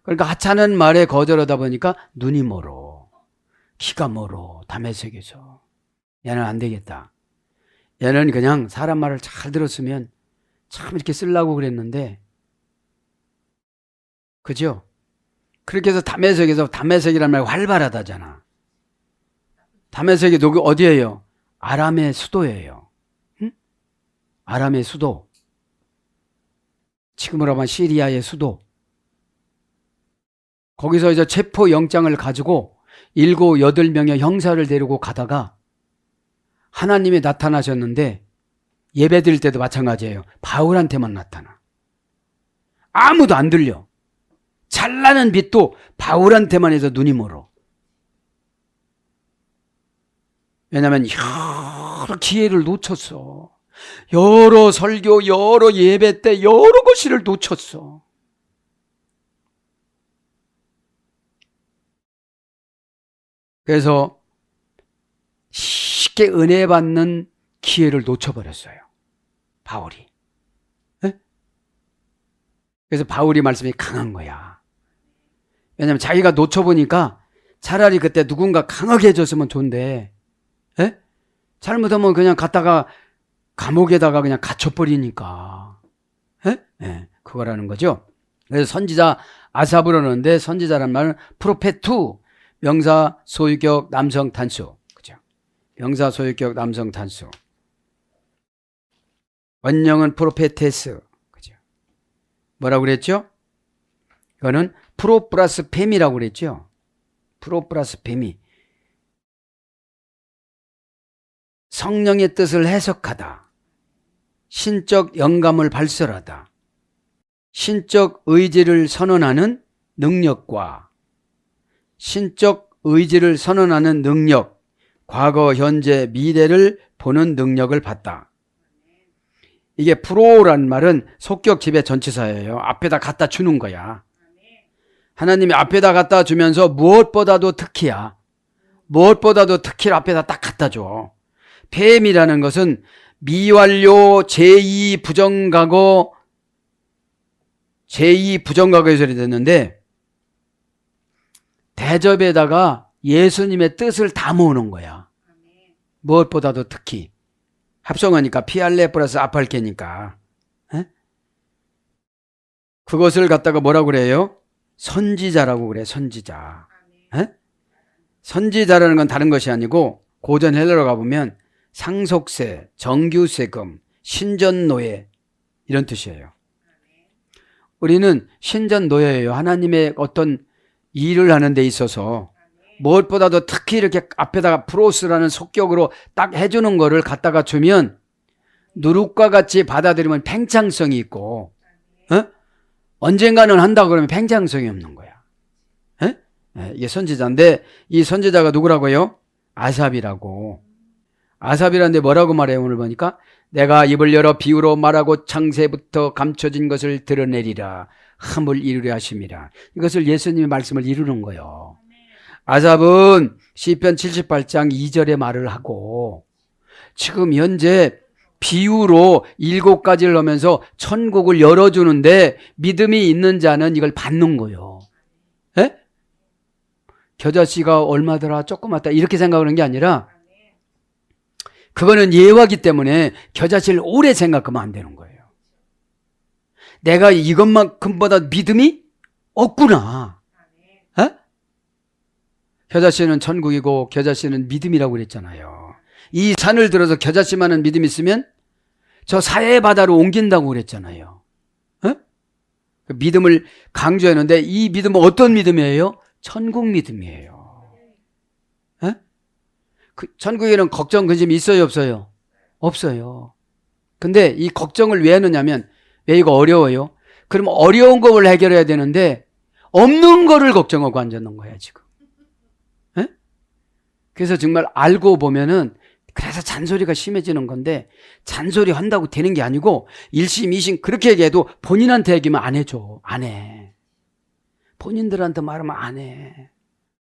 그러니까 하찮은 말에 거절하다 보니까 눈이 멀어. 귀가 멀어. 담의 세계에서. 얘는 안 되겠다. 얘는 그냥 사람 말을 잘 들었으면 참 이렇게 쓰려고 그랬는데 그죠? 그렇게 해서 담에색에서 담에색이란 말이 활발하다잖아. 담에색이 어디예요? 아람의 수도예요. 응? 아람의 수도. 지금으로 하면 시리아의 수도. 거기서 이제 체포 영장을 가지고 7, 8명의 형사를 데리고 가다가 하나님이 나타나셨는데 예배 드릴 때도 마찬가지예요. 바울한테만 나타나. 아무도 안 들려. 찬란한 빛도 바울한테만 해서 눈이 멀어. 왜냐하면 여러 기회를 놓쳤어. 여러 설교, 여러 예배 때 여러 것을 놓쳤어. 그래서 쉽게 은혜 받는 기회를 놓쳐버렸어요. 바울이. 에? 그래서 바울이 말씀이 강한 거야. 왜냐하면 자기가 놓쳐보니까 차라리 그때 누군가 강하게 해줬으면 좋은데 에? 잘못하면 그냥 갔다가 감옥에다가 그냥 갇혀버리니까 에? 그거라는 거죠. 그래서 선지자 아삽을 하는데 선지자란 말은 프로페투 명사 소유격 남성 단수 그죠? 명사 소유격 남성 단수 원형은 프로페테스 그죠? 뭐라고 그랬죠? 이거는 프로 플러스 페미라고 그랬죠? 프로 플러스 페미. 성령의 뜻을 해석하다. 신적 영감을 발설하다. 신적 의지를 선언하는 능력과 신적 의지를 선언하는 능력, 과거, 현재, 미래를 보는 능력을 받다. 이게 프로란 말은 속격 지배 전치사예요. 앞에다 갖다 주는 거야. 하나님이 앞에다 갖다 주면서 무엇보다도 특히야. 무엇보다도 특히를 앞에다 딱 갖다 줘. 폐임이라는 것은 미완료 제2 부정과거 소리 듣는데 대접에다가 예수님의 뜻을 다 모으는 거야. 무엇보다도 특히. 합성하니까 피알레 플러스 아팔케니까. 에? 그것을 갖다가 뭐라고 그래요? 선지자라고 그래. 선지자. 에? 선지자라는 건 다른 것이 아니고 고전 헬라로 가보면 상속세, 정규세금, 신전노예 이런 뜻이에요. 우리는 신전노예예요. 하나님의 어떤 일을 하는 데 있어서 무엇보다도 특히 이렇게 앞에다가 프로스라는 속격으로 딱 해주는 거를 갖다가 주면 누룩과 같이 받아들이면 팽창성이 있고 언젠가는 한다 그러면 팽창성이 없는 거야. 이게 선지자인데 이 선지자가 누구라고요? 아삽이라고. 아삽이라는데 뭐라고 말해요? 오늘 보니까 내가 입을 열어 비유로 말하고 창세부터 감춰진 것을 드러내리라. 함을 이루려 하심이라. 이것을 예수님의 말씀을 이루는 거예요. 아삽은 시편 78장 2절의 말을 하고 지금 현재 비유로 7가지를 넣으면서 천국을 열어주는데 믿음이 있는 자는 이걸 받는 거예요. 에? 겨자씨가 얼마더라 조그맣다 이렇게 생각하는 게 아니라 그거는 예화기 때문에 겨자씨를 오래 생각하면 안 되는 거예요. 내가 이것만큼보다 믿음이 없구나. 에? 겨자씨는 천국이고 겨자씨는 믿음이라고 그랬잖아요. 이 산을 들어서 겨자씨만은 믿음이 있으면 저 사해의 바다로 옮긴다고 그랬잖아요. 에? 믿음을 강조했는데 이 믿음은 어떤 믿음이에요? 천국 믿음이에요. 에? 천국에는 걱정, 근심이 있어요, 없어요? 없어요. 근데 이 걱정을 왜 하느냐면 왜 이거 어려워요? 그럼 어려운 걸 해결해야 되는데 없는 거를 걱정하고 앉아있는 거야 지금. 에? 그래서 정말 알고 보면은 그래서 잔소리가 심해지는 건데 잔소리 한다고 되는 게 아니고 1심 2심 그렇게 얘기해도 본인한테 얘기하면 안 해줘. 안 해. 본인들한테 말하면 안 해.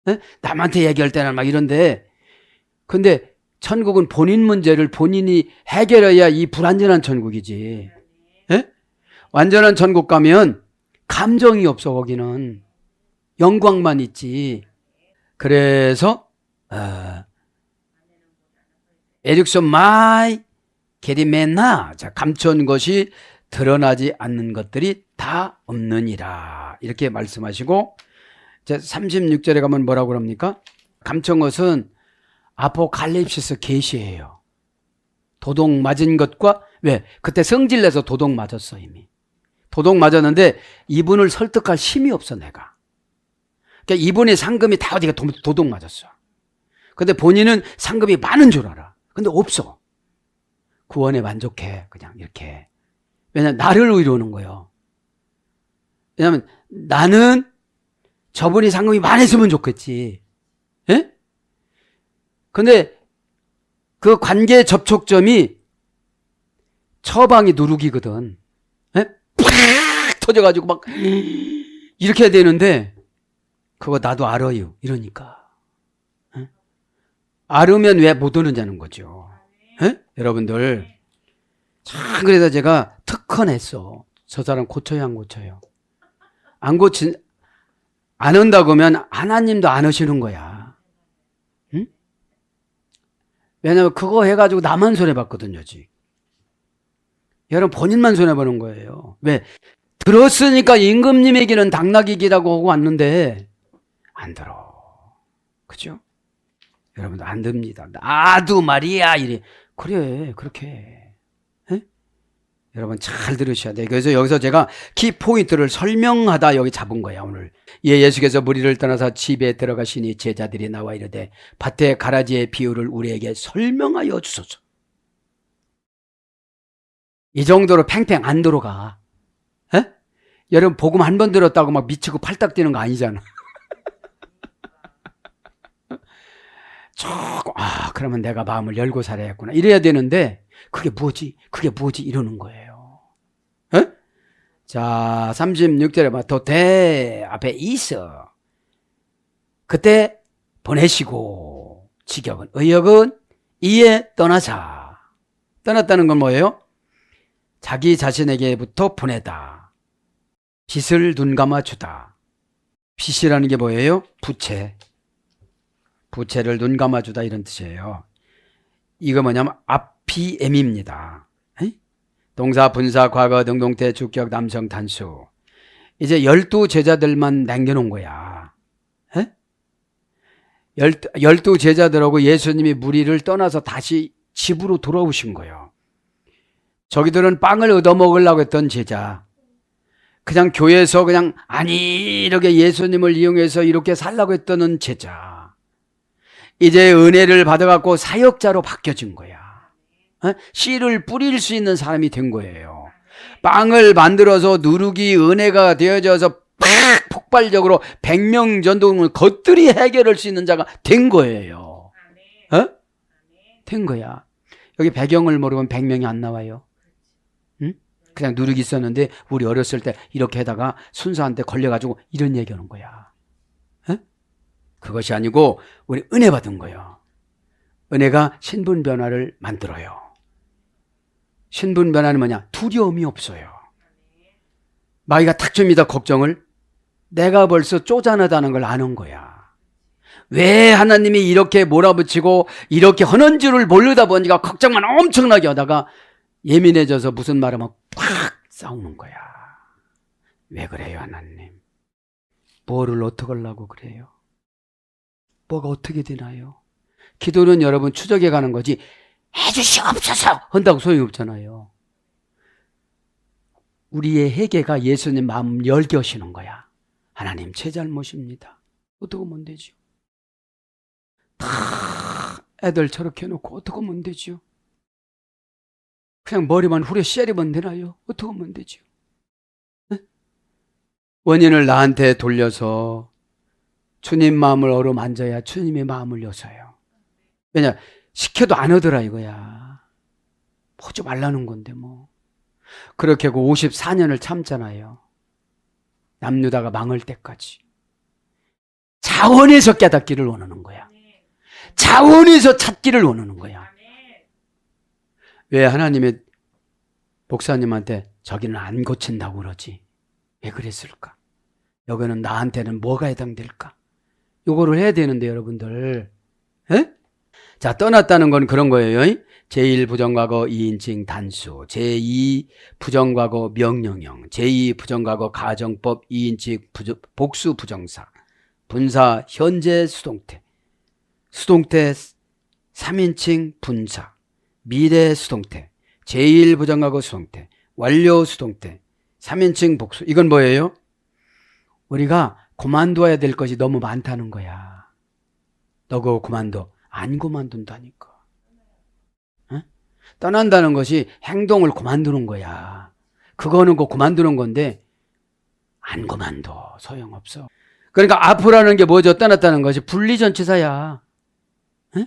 에? 남한테 얘기할 때는 막 이런데 근데 천국은 본인 문제를 본인이 해결해야 이 불완전한 천국이지. 에? 완전한 천국 가면 감정이 없어. 거기는 영광만 있지. 그래서 에릭son 마이 게리메나 감춘 것이 드러나지 않는 것들이 다 없느니라 이렇게 말씀하시고 36절에 가면 뭐라고 그럽니까? 감춘 것은 아포칼립시스 계시예요. 도둑 맞은 것과 왜? 그때 성질내서 도둑 맞았어 이미. 도둑 맞았는데 이분을 설득할 힘이 없어 내가. 그러니까 이분의 상금이 다 어디가 도둑 맞았어. 근데 본인은 상금이 많은 줄 알아. 근데 없어. 구원에 만족해 그냥 이렇게. 왜냐면 나를 의로우는 거예요. 왜냐면 나는 저분이 상금이 많았으면 좋겠지. 예? 근데 그 관계 접촉점이 처방이 누룩이거든. 예? 팍 터져가지고 막 이렇게 해야 되는데 그거 나도 알아요. 이러니까. 예? 알으면 왜 못 오느냐는 거죠. 예? 여러분들 참 그래서 제가 특허냈어. 저 사람 고쳐요 안 고쳐요? 안 한다고 하면 하나님도 안 하시는 거야. 응? 왜냐면 그거 해가지고 나만 손해봤거든요 지금. 여러분 본인만 손해보는 거예요. 왜? 들었으니까 임금님 얘기는 당나귀기라고 하고 왔는데 안 들어. 그죠? 여러분들 안 듭니다. 나도 말이야 이래. 그래 그렇게 해. 에? 여러분 잘 들으셔야 돼요. 그래서 여기서 제가 키포인트를 설명하다 여기 잡은 거야 오늘. 예수께서 무리를 떠나서 집에 들어가시니 제자들이 나와 이르되 밭의 가라지의 비유를 우리에게 설명하여 주소서. 이 정도로 팽팽 안 들어가. 에? 여러분 복음 한 번 들었다고 막 미치고 팔딱 뛰는 거 아니잖아. 조금 그러면 내가 마음을 열고 살아야겠구나 이래야 되는데 그게 뭐지 이러는 거예요. 에? 자 36절에 봐. 도대 앞에 있어. 그때 보내시고 직역은 의역은 이에 떠나자. 떠났다는 건 뭐예요? 자기 자신에게부터 보내다. 빚을 눈 감아주다. 빚이라는 게 뭐예요? 부채를 눈 감아주다 이런 뜻이에요. 이거 뭐냐면 앞비엠입니다. 동사, 분사, 과거, 능동태, 주격, 남성, 단수. 이제 12제자들만 남겨놓은 거야. 12제자들하고 예수님이 무리를 떠나서 다시 집으로 돌아오신 거예요. 저기들은 빵을 얻어먹으려고 했던 제자. 그냥 교회에서 그냥 이렇게 예수님을 이용해서 이렇게 살라고 했던 제자. 이제 은혜를 받아갖고 사역자로 바뀌어진 거야. 씨를 뿌릴 수 있는 사람이 된 거예요. 빵을 만들어서 누룩이 은혜가 되어져서 폭발적으로 100명 전도를 것들이 해결할 수 있는 자가 된 거예요. 된 거야. 여기 배경을 모르면 100명이 안 나와요. 응? 그냥 누룩이 있었는데 우리 어렸을 때 이렇게 하다가 순서한테 걸려가지고 이런 얘기하는 거야. 그것이 아니고 우리 은혜 받은 거예요. 은혜가 신분 변화를 만들어요. 신분 변화는 뭐냐? 두려움이 없어요. 마귀가 탁 줍니다. 걱정을. 내가 벌써 쪼잔하다는 걸 아는 거야. 왜 하나님이 이렇게 몰아붙이고 이렇게 하는 줄을 모르다 보니까 걱정만 엄청나게 하다가 예민해져서 무슨 말하면 팍 싸우는 거야. 왜 그래요 하나님? 뭐를 어떻게 하려고 그래요? 뭐가 어떻게 되나요? 기도는 여러분 추적해 가는 거지 해주시옵소서 한다고 소용이 없잖아요. 우리의 회개가 예수님 마음 열게 하시는 거야. 하나님 제 잘못입니다. 어떻게 하면 되죠? 다 애들 저렇게 해놓고 어떻게 하면 되죠? 그냥 머리만 후려 씨리면 되나요? 어떻게 하면 되죠? 네? 원인을 나한테 돌려서 주님 마음을 어루만져야 주님의 마음을 여서요. 왜냐? 시켜도 안 하더라 이거야. 보지 말라는 건데 뭐. 그렇게 하고 54년을 참잖아요. 남유다가 망할 때까지. 자원에서 깨닫기를 원하는 거야. 자원에서 찾기를 원하는 거야. 왜 하나님의 목사님한테 저기는 안 고친다고 그러지? 왜 그랬을까? 여기는 나한테는 뭐가 해당될까? 요거를 해야 되는데 여러분들. 에? 자, 떠났다는 건 그런 거예요. 제1 부정과거 2인칭 단수, 제2 부정과거 명령형, 제2 부정과거 가정법 2인칭 복수 부정사, 분사 현재 수동태, 수동태 3인칭 분사, 미래 수동태, 제1 부정과거 수동태, 완료 수동태, 3인칭 복수. 이건 뭐예요? 우리가 그만둬야 될 것이 너무 많다는 거야. 너 그거 그만둬. 안 그만둔다니까. 어? 떠난다는 것이 행동을 그만두는 거야. 그거는 그 그만두는 건데 안 그만둬. 소용없어. 그러니까 아프라는 게 뭐죠? 떠났다는 것이 분리전치사야. 어?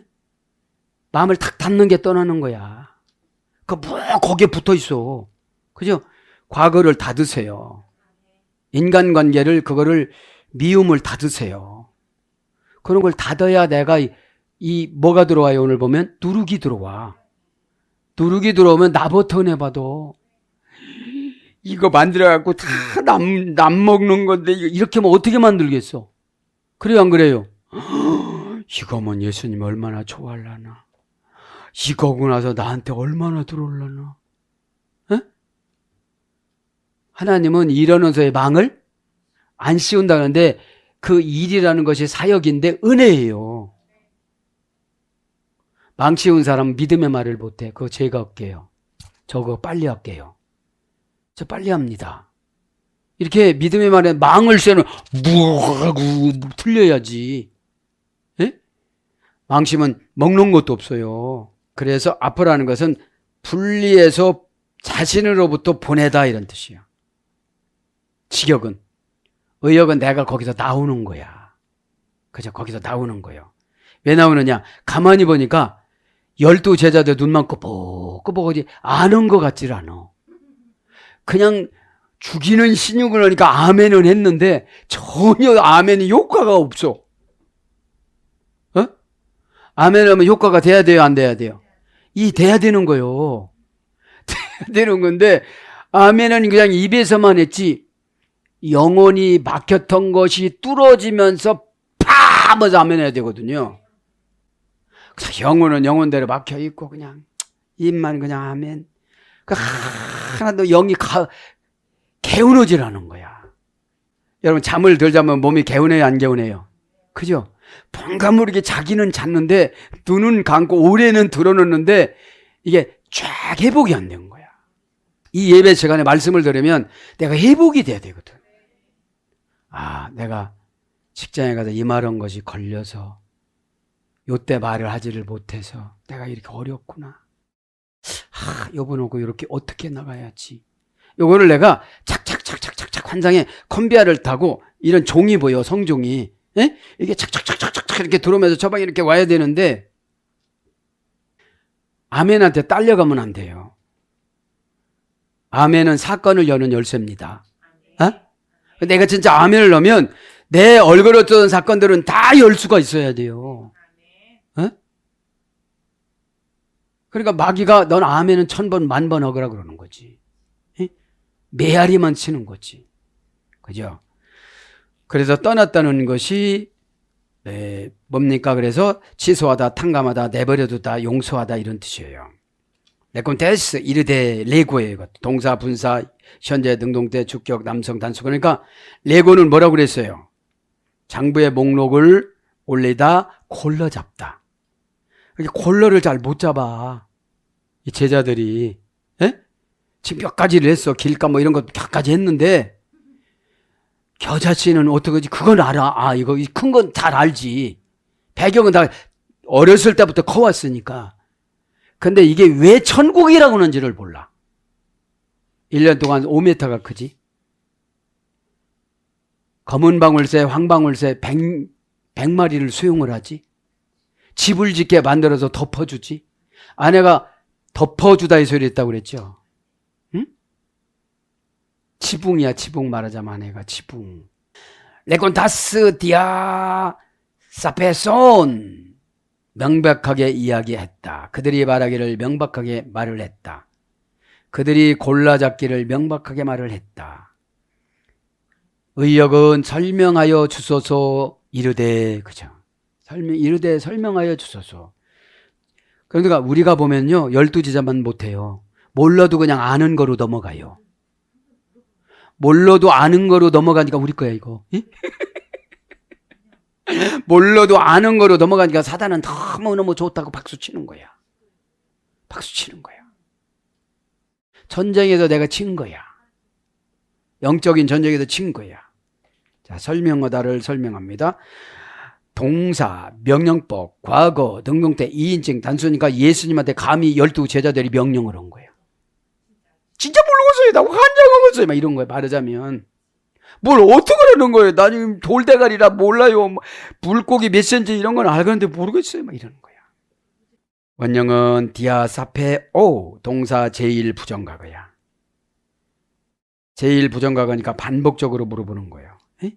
마음을 탁 닫는 게 떠나는 거야. 뭐 거기에 붙어 있어. 그죠? 과거를 닫으세요. 인간관계를 그거를 미움을 닫으세요. 그런 걸 닫아야 내가 뭐가 들어와요? 오늘 보면 누룩이 들어와. 누룩이 들어오면 나부터 은혜 받아. 이거 만들어갖고 다 남 먹는 건데 이렇게 하면 어떻게 만들겠어? 그래요 안 그래요? 이거면 예수님 얼마나 좋아하려나. 이거고 나서 나한테 얼마나 들어올려나. 하나님은 일어나서의 망을 안 씌운다는데 그 일이라는 것이 사역인데 은혜예요. 망 씌운 사람은 믿음의 말을 못해. 그거 제가 할게요. 저거 빨리 할게요. 저 빨리 합니다. 이렇게 믿음의 말에 망을 씌우는 무하고 틀려야지. 예? 망심은 먹는 것도 없어요. 그래서 아프라는 것은 분리해서 자신으로부터 보내다 이런 뜻이에요. 직역은. 의역은 내가 거기서 나오는 거야. 그죠? 거기서 나오는 거예요. 왜 나오느냐? 가만히 보니까 12 제자들 눈만 끄벅끄벅하지 아는 것 같질 않아. 그냥 죽이는 신육을 하니까 아멘은 했는데 전혀 아멘이 효과가 없어. 어? 아멘 하면 효과가 돼야 돼요? 안 돼야 돼요? 이 돼야 되는 거예요. 돼야 되는 건데 아멘은 그냥 입에서만 했지 영혼이 막혔던 것이 뚫어지면서 파 하면서 아멘 해야 되거든요. 그래서 영혼은 영혼대로 막혀있고 그냥 입만 그냥 아멘. 하나도 영이 개운하질 거야. 여러분 잠을 덜 자면 몸이 개운해요? 안 개운해요? 그죠? 뭔가 모르게 자기는 잤는데 눈은 감고 오래는 들어놓는데 이게 쫙 회복이 안 된 거야. 이 예배 시간에 말씀을 들으면 내가 회복이 돼야 되거든. 아, 내가 직장에 가서 이 말한 것이 걸려서 요때 말을 하지를 못해서 내가 이렇게 어렵구나. 요번하고 이렇게 어떻게 나가야지. 요거를 내가 착착착착착착 환장에 컨베아를 타고 이런 종이 보여, 성종이. 예? 이게 착착착착착 이렇게 들어오면서 저 방에 이렇게 와야 되는데 아멘한테 딸려가면 안 돼요. 아멘은 사건을 여는 열쇠입니다. 어? 내가 진짜 아멘을 넣으면 내 얼굴에 뜨던 사건들은 다 열 수가 있어야 돼요. 어? 그러니까 마귀가 넌 아멘은 1000번, 10,000번 하거라 그러는 거지. 예? 메아리만 치는 거지. 그죠? 그래서 떠났다는 것이 뭡니까? 그래서 취소하다, 탕감하다, 내버려두다, 용서하다 이런 뜻이에요. 레콘테스 이르되 레고예요. 동사, 분사, 현재, 능동태, 주격, 남성, 단수. 그러니까 레고는 뭐라고 그랬어요? 장부의 목록을 올리다, 콜러 잡다. 콜러를 잘 못 잡아. 이 제자들이. 에? 지금 몇 가지를 했어. 길가 뭐 이런 것 몇 가지 했는데 겨자씨는 어떡하지? 그건 알아. 아, 이거 큰 건 잘 알지. 배경은 다 어렸을 때부터 커왔으니까. 근데 이게 왜 천국이라고 하는지를 몰라. 1년 동안 5m가 크지. 검은 방울새, 황방울새 100마리를 수용을 하지. 집을 짓게 만들어서 덮어주지. 아내가 덮어주다 이 소리 했다고 그랬죠. 응? 지붕이야, 지붕 말하자면 아내가 지붕. 레콘타스 디아 사페손. 명백하게 이야기했다. 그들이 말하기를 명백하게 말을 했다. 그들이 골라잡기를 명백하게 말을 했다. 의역은 설명하여 주소서 이르되, 그죠? 이르되 설명하여 주소서. 그러니까 우리가 보면요, 12제자만 못해요. 몰라도 그냥 아는 거로 넘어가요. 몰라도 아는 거로 넘어가니까 우리 거야, 이거. 몰라도 아는 거로 넘어가니까 사단은 너무너무 좋다고 박수 치는 거야. 박수 치는 거야. 전쟁에서 내가 친 거야. 영적인 전쟁에서 친 거야. 자, 설명하다를 설명합니다. 동사, 명령법, 과거, 능동태, 2인칭 단수니까 예수님한테 감히 12 제자들이 명령을 한 거예요. 진짜 모르겠어요. 나 환장하겠어요. 막 이런 거예요. 말하자면. 뭘 어떻게 그러는 거예요? 나 지금 돌대가리라 몰라요. 물고기 몇 센치 이런 건 알겠는데 모르겠어요. 막 이러는 거야. 원형은 디아사페오 동사 제1 부정과거야. 제1 부정과거니까 반복적으로 물어보는 거예요. 에?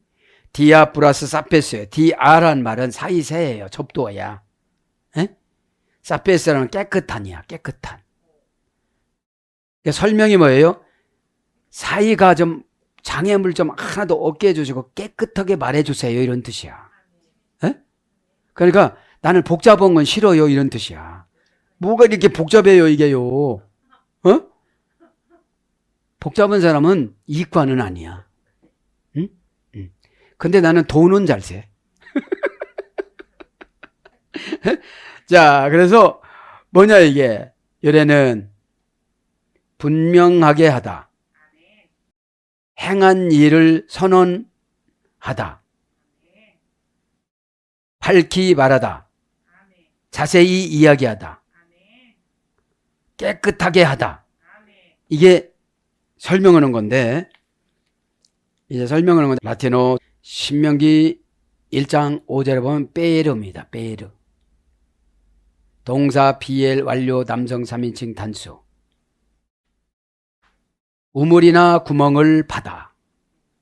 디아 플러스 사페스예요. 디아란 말은 사이세예요. 접두어야. 에? 사페스라는 깨끗한이야. 깨끗한. 그러니까 설명이 뭐예요? 사이가 좀 장애물 좀 하나도 없게 해주시고 깨끗하게 말해주세요. 이런 뜻이야. 에? 그러니까 나는 복잡한 건 싫어요. 이런 뜻이야. 뭐가 이렇게 복잡해요, 이게요. 어? 복잡한 사람은 이과는 아니야. 응? 응. 근데 나는 돈은 잘 세. 자, 그래서 뭐냐 이게. 열애는 분명하게 하다. 행한 일을 선언하다. 밝히 말하다. 자세히 이야기하다. 깨끗하게 하다. 이게 설명하는 건데 이제 설명하는 건 라틴어 신명기 1장 5절에 보면 페르입니다. 페르. 동사 비엘 완료 남성 3인칭 단수. 우물이나 구멍을 파다.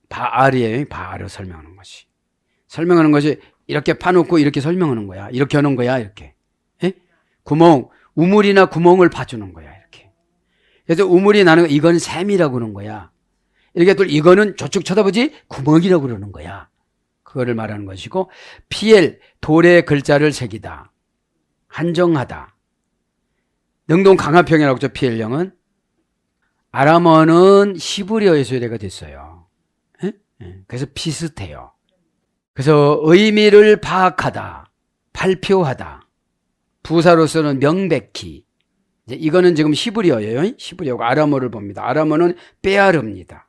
바알이에요. 바알을 설명하는 것이. 설명하는 것이 이렇게 파놓고 이렇게 설명하는 거야. 이렇게 하는 거야. 이렇게. 예? 구멍, 우물이나 구멍을 파주는 거야. 이렇게. 그래서 우물이 나는 거, 이건 샘이라고 그러는 거야. 이렇게 또 이거는 저쪽 쳐다보지 구멍이라고 그러는 거야. 그거를 말하는 것이고, 피엘, 돌에 글자를 새기다. 한정하다. 능동 강화평이라고 했죠. 피엘령은. 아람어는 히브리어에서 유래가 됐어요. 예? 그래서 비슷해요. 그래서 의미를 파악하다, 발표하다. 부사로서는 명백히. 이제 이거는 지금 히브리어예요. 히브리어고 아람어를 봅니다. 아람어는 빼아르입니다.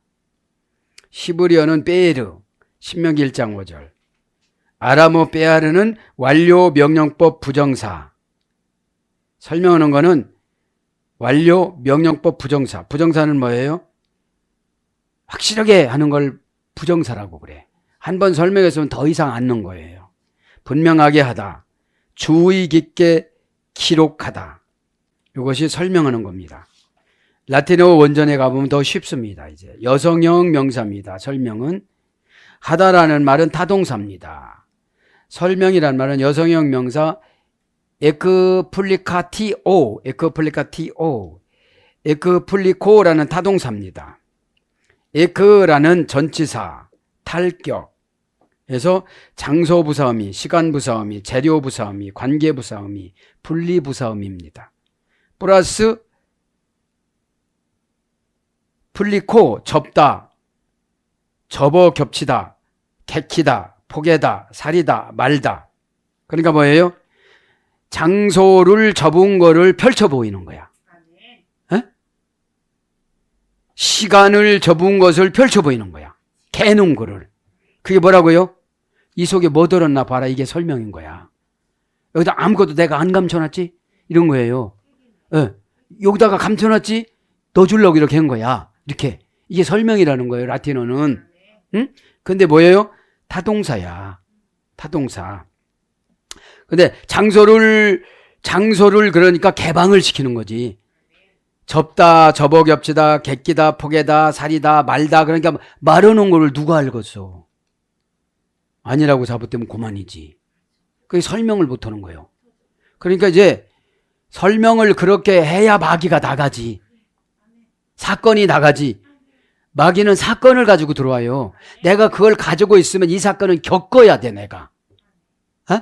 히브리어는 빼르. 신명기 1장 5절. 아람어 빼아르는 완료 명령법 부정사. 설명하는 거는 완료 명령법 부정사. 부정사는 뭐예요? 확실하게 하는 걸 부정사라고 그래. 한 번 설명했으면 더 이상 안 넣는 거예요. 분명하게 하다. 주의 깊게 기록하다. 이것이 설명하는 겁니다. 라틴어 원전에 가보면 더 쉽습니다. 이제 여성형 명사입니다. 설명은. 하다라는 말은 타동사입니다. 설명이라는 말은 여성형 명사 에크플리카티오, 에크플리코라는 타동사입니다. 에크라는 전치사, 탈격. 그래서 장소부사음이, 시간부사음이, 재료부사음이, 관계부사음이, 분리부사음입니다. 플러스 플리코, 접다, 접어 겹치다, 객히다, 포개다, 살이다, 말다. 그러니까 뭐예요? 장소를 접은 거를 펼쳐 보이는 거야. 에? 시간을 접은 것을 펼쳐 보이는 거야. 개는 거를. 그게 뭐라고요? 이 속에 뭐 들었나 봐라. 이게 설명인 거야. 여기다 아무것도 내가 안 감춰놨지? 이런 거예요. 예. 여기다가 감춰놨지? 너 주려고 이렇게 한 거야. 이렇게. 이게 설명이라는 거예요. 라틴어는. 응? 근데 뭐예요? 타동사야. 타동사. 근데 장소를 그러니까 개방을 시키는 거지. 접다, 접어 겹치다, 객기다, 포개다, 살이다, 말다. 그러니까 말하는 거를 누가 알겠어? 아니라고 잘못되면 그만이지. 그게 설명을 못하는 거예요. 그러니까 이제 설명을 그렇게 해야 마귀가 나가지. 사건이 나가지. 마귀는 사건을 가지고 들어와요. 내가 그걸 가지고 있으면 이 사건은 겪어야 돼, 내가. 어?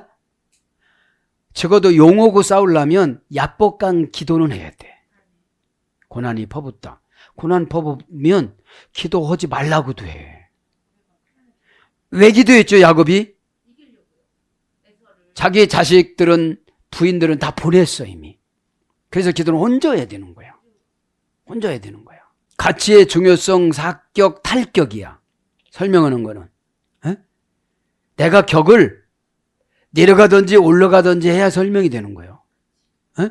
적어도 용하고 싸우려면 야복강 기도는 해야 돼. 고난이 퍼붓다. 고난 퍼붓으면 기도하지 말라고도 해. 왜 기도했죠, 야곱이? 자기 자식들은, 부인들은 다 보냈어, 이미. 그래서 기도는 혼자 해야 되는 거야. 혼자 해야 되는 거야. 가치의 중요성, 사격, 탈격이야. 설명하는 거는. 에? 내가 격을 내려가든지 올라가든지 해야 설명이 되는 거예요. 에?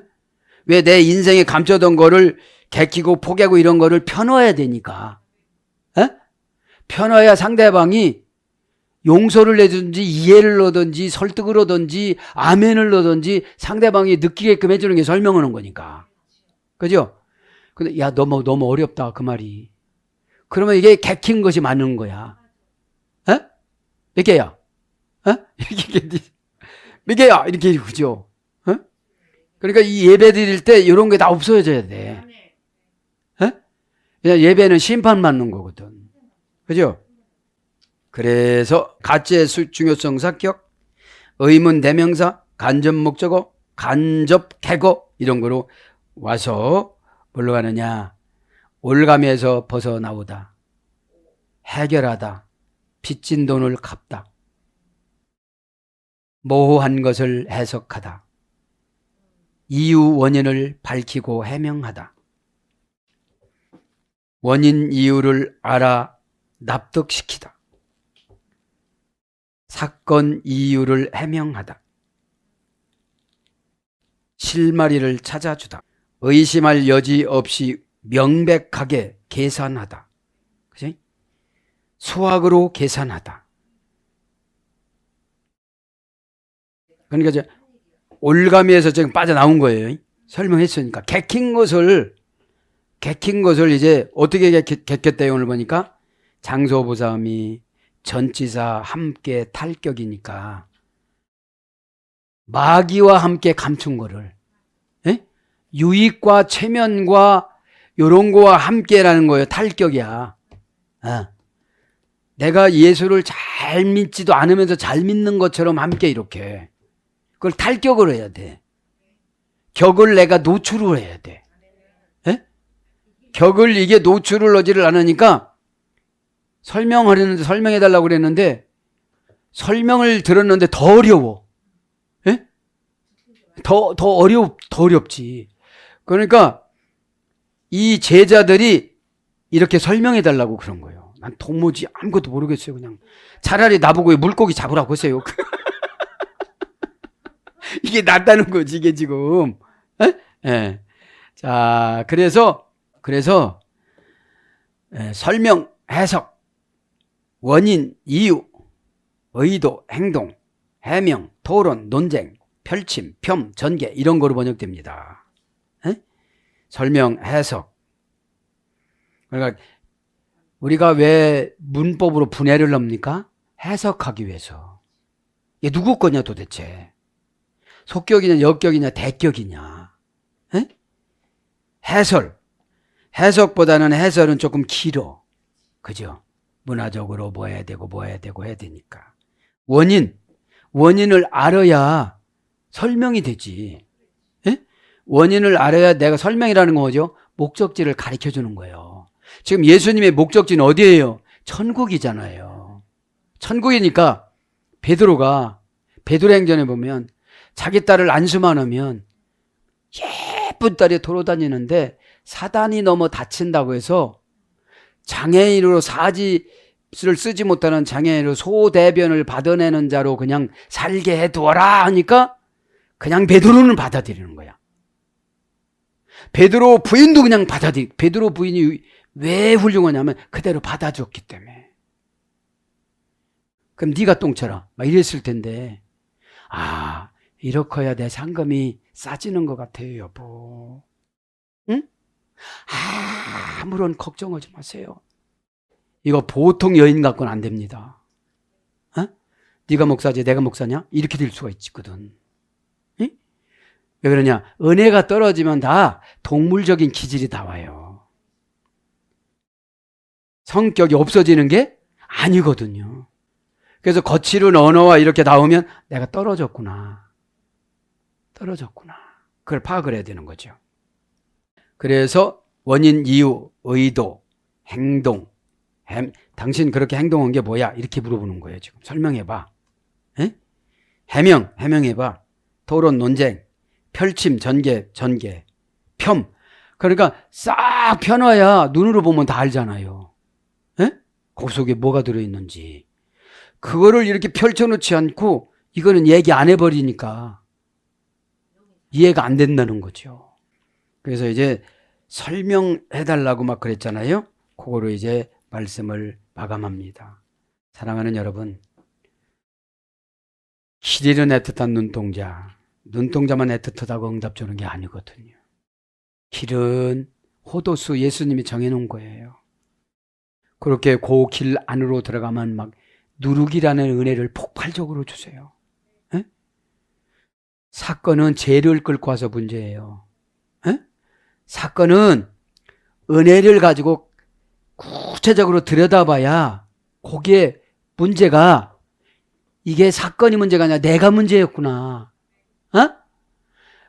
왜 내 인생에 감춰둔 거를 개키고 포개고 이런 거를 펴놔야 되니까. 에? 펴놔야 상대방이 용서를 내든지 이해를 하든지 설득을 하든지 아멘을 하든지 상대방이 느끼게끔 해주는 게 설명하는 거니까. 그죠? 근데 야 너무 어렵다 그 말이. 그러면 이게 개킨 것이 맞는 거야. 에? 몇 개야? 에? 몇 개야? 이렇게 그죠? 에? 그러니까 이 예배 드릴 때 이런 게 다 없어져야 돼. 에? 그냥 예배는 심판 받는 거거든. 그죠? 그래서 가치의 중요성 사격, 의문 대명사, 간접 목적어, 간접 개거 이런 거로 와서 뭘로 가느냐? 올감에서 벗어나오다, 해결하다, 빚진 돈을 갚다, 모호한 것을 해석하다, 이유 원인을 밝히고 해명하다, 원인 이유를 알아 납득시키다, 사건 이유를 해명하다, 실마리를 찾아주다, 의심할 여지 없이 명백하게 계산하다. 그치? 수학으로 계산하다. 그러니까 이제 올가미에서 지금 빠져나온 거예요. 설명했으니까. 객힌 것을 이제 어떻게 객혔대요? 오늘 보니까 장소부사음이 전치사 함께 탈격이니까 마귀와 함께 감춘 거를, 예? 유익과 체면과 요런 거와 함께라는 거예요. 탈격이야. 내가 예수를 잘 믿지도 않으면서 잘 믿는 것처럼 함께 이렇게. 그걸 탈격을 해야 돼. 격을 내가 노출을 해야 돼. 예? 격을 이게 노출을 하지를 않으니까 설명하려는데 설명해달라고 그랬는데 설명을 들었는데 더 어려워. 예? 더 어렵지. 그러니까 이 제자들이 이렇게 설명해달라고 그런 거예요. 난 도무지 아무것도 모르겠어요. 그냥 차라리 나보고 물고기 잡으라고 하세요. 이게 낫다는 거지, 이게 지금. 예? 예. 자, 그래서 설명, 해석, 원인, 이유, 의도, 행동, 해명, 토론, 논쟁, 펼침, 폄, 전개 이런 거로 번역됩니다. 예? 설명, 해석. 그러니까 우리가 왜 문법으로 분해를 합니까? 해석하기 위해서. 이게 누구 거냐 도대체. 속격이냐 역격이냐 대격이냐. 에? 해석보다는 해설은 조금 길어. 그죠? 문화적으로 뭐 해야 되고 해야 되니까. 원인을 알아야 설명이 되지. 에? 원인을 알아야 내가 설명이라는 건 뭐죠? 목적지를 가르쳐 주는 거예요. 지금 예수님의 목적지는 어디예요? 천국이잖아요. 천국이니까 베드로행전에 보면 자기 딸을 안수만 하면 예쁜 딸이 돌아다니는데 사단이 넘어 다친다고 해서 장애인으로 사지를 쓰지 못하는 장애인으로 소대변을 받아내는 자로 그냥 살게 해두어라 하니까 그냥 베드로는 받아들이는 거야. 베드로 부인도 그냥 베드로 부인이 왜 훌륭하냐면 그대로 받아줬기 때문에. 그럼 네가 똥쳐라 막 이랬을 텐데 이렇게 해야 내 상금이 싸지는 것 같아요, 여보. 응? 아무런 걱정하지 마세요. 이거 보통 여인 갖고는 안 됩니다. 네가 목사지 내가 목사냐? 이렇게 될 수가 있거든. 응? 왜 그러냐? 은혜가 떨어지면 다 동물적인 기질이 나와요. 성격이 없어지는 게 아니거든요. 그래서 거칠은 언어와 이렇게 나오면 내가 떨어졌구나. 그걸 파악을 해야 되는 거죠. 그래서 원인, 이유, 의도, 행동. 당신 그렇게 행동한 게 뭐야? 이렇게 물어보는 거예요. 지금 설명해봐. 에? 해명해봐. 토론, 논쟁, 펼침, 전개, 폄. 그러니까 싹 펴놔야 눈으로 보면 다 알잖아요. 에? 그 속에 뭐가 들어있는지. 그거를 이렇게 펼쳐놓지 않고 이거는 얘기 안 해버리니까 이해가 안 된다는 거죠. 그래서 이제 설명해달라고 막 그랬잖아요. 그거로 이제 말씀을 마감합니다. 사랑하는 여러분, 길이는 애틋한 눈동자만 애틋하다고 응답 주는 게 아니거든요. 길은 호도수 예수님이 정해놓은 거예요. 그렇게 그 길 안으로 들어가면 막 누룩이라는 은혜를 폭발적으로 주세요. 에? 사건은 죄를 끌고 와서 문제예요. 에? 사건은 은혜를 가지고 구체적으로 들여다봐야 거기에 문제가 이게 사건이 문제가 아니라 내가 문제였구나.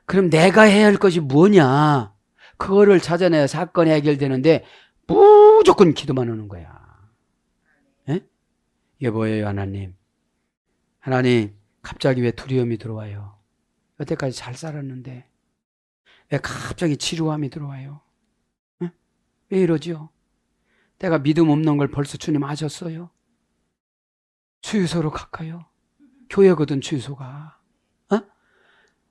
그럼 내가 해야 할 것이 뭐냐? 그거를 찾아내야 사건이 해결되는데 무조건 기도만 하는 거야. 에? 이게 뭐예요, 하나님? 하나님, 갑자기 왜 두려움이 들어와요? 여태까지 잘 살았는데 왜 갑자기 지루함이 들어와요? 에? 왜 이러죠? 내가 믿음 없는 걸 벌써 주님 아셨어요? 주유소로 갈까요? 교회거든 주유소가.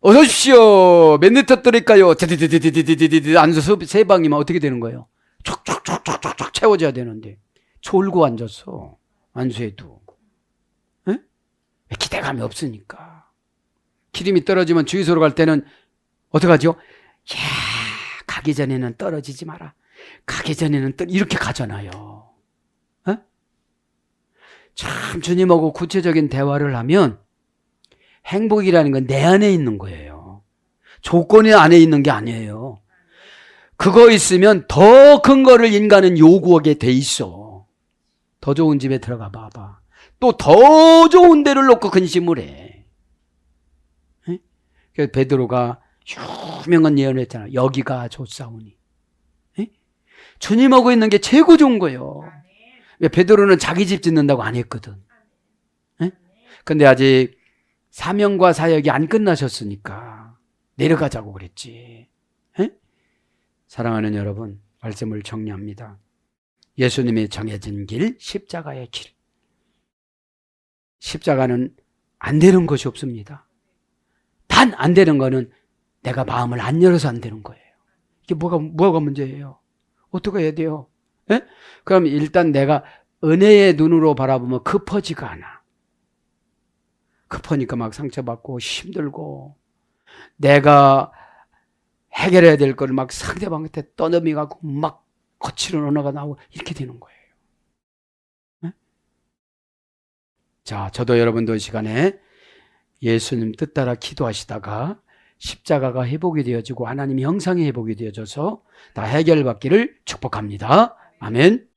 어서 오십시오. 몇 리터 드릴까요? 디디디디디디디디 앉아서 세 방이면 어떻게 되는 거예요? 촉촉촉촉촉 채워져야 되는데 졸고 앉았어. 안수해도. 에? 왜 기대감이 없으니까. 기름이 떨어지면 주유소로 갈 때는 어떡하죠? 야, 가기 전에는 떨어지지 마라. 가기 전에는 이렇게 가잖아요. 에? 참 주님하고 구체적인 대화를 하면 행복이라는 건 내 안에 있는 거예요. 조건이 안에 있는 게 아니에요. 그거 있으면 더 큰 거를 인간은 요구하게 돼 있어. 더 좋은 집에 들어가 봐봐. 또 더 좋은 데를 놓고 근심을 해. 에? 그래서 베드로가 유명한 예언을 했잖아. 여기가 좋사오니. 에? 주님하고 있는 게 최고 좋은 거예요. 왜 베드로는 자기 집 짓는다고 안 했거든. 에? 근데 아직 사명과 사역이 안 끝나셨으니까 내려가자고 그랬지. 에? 사랑하는 여러분, 말씀을 정리합니다. 예수님이 정해진 길, 십자가의 길. 십자가는 안 되는 것이 없습니다. 단 안 되는 거는 내가 마음을 안 열어서 안 되는 거예요. 이게 뭐가 문제예요? 어떻게 해야 돼요? 에? 그럼 일단 내가 은혜의 눈으로 바라보면 급하지가 않아. 급하니까 막 상처받고 힘들고 내가 해결해야 될 거를 막 상대방한테 떠넘어가고 막 거칠은 언어가 나오고 이렇게 되는 거예요. 네? 자, 저도 여러분도 이 시간에 예수님 뜻 따라 기도하시다가 십자가가 회복이 되어지고 하나님의 형상이 회복이 되어져서 다 해결받기를 축복합니다. 아멘.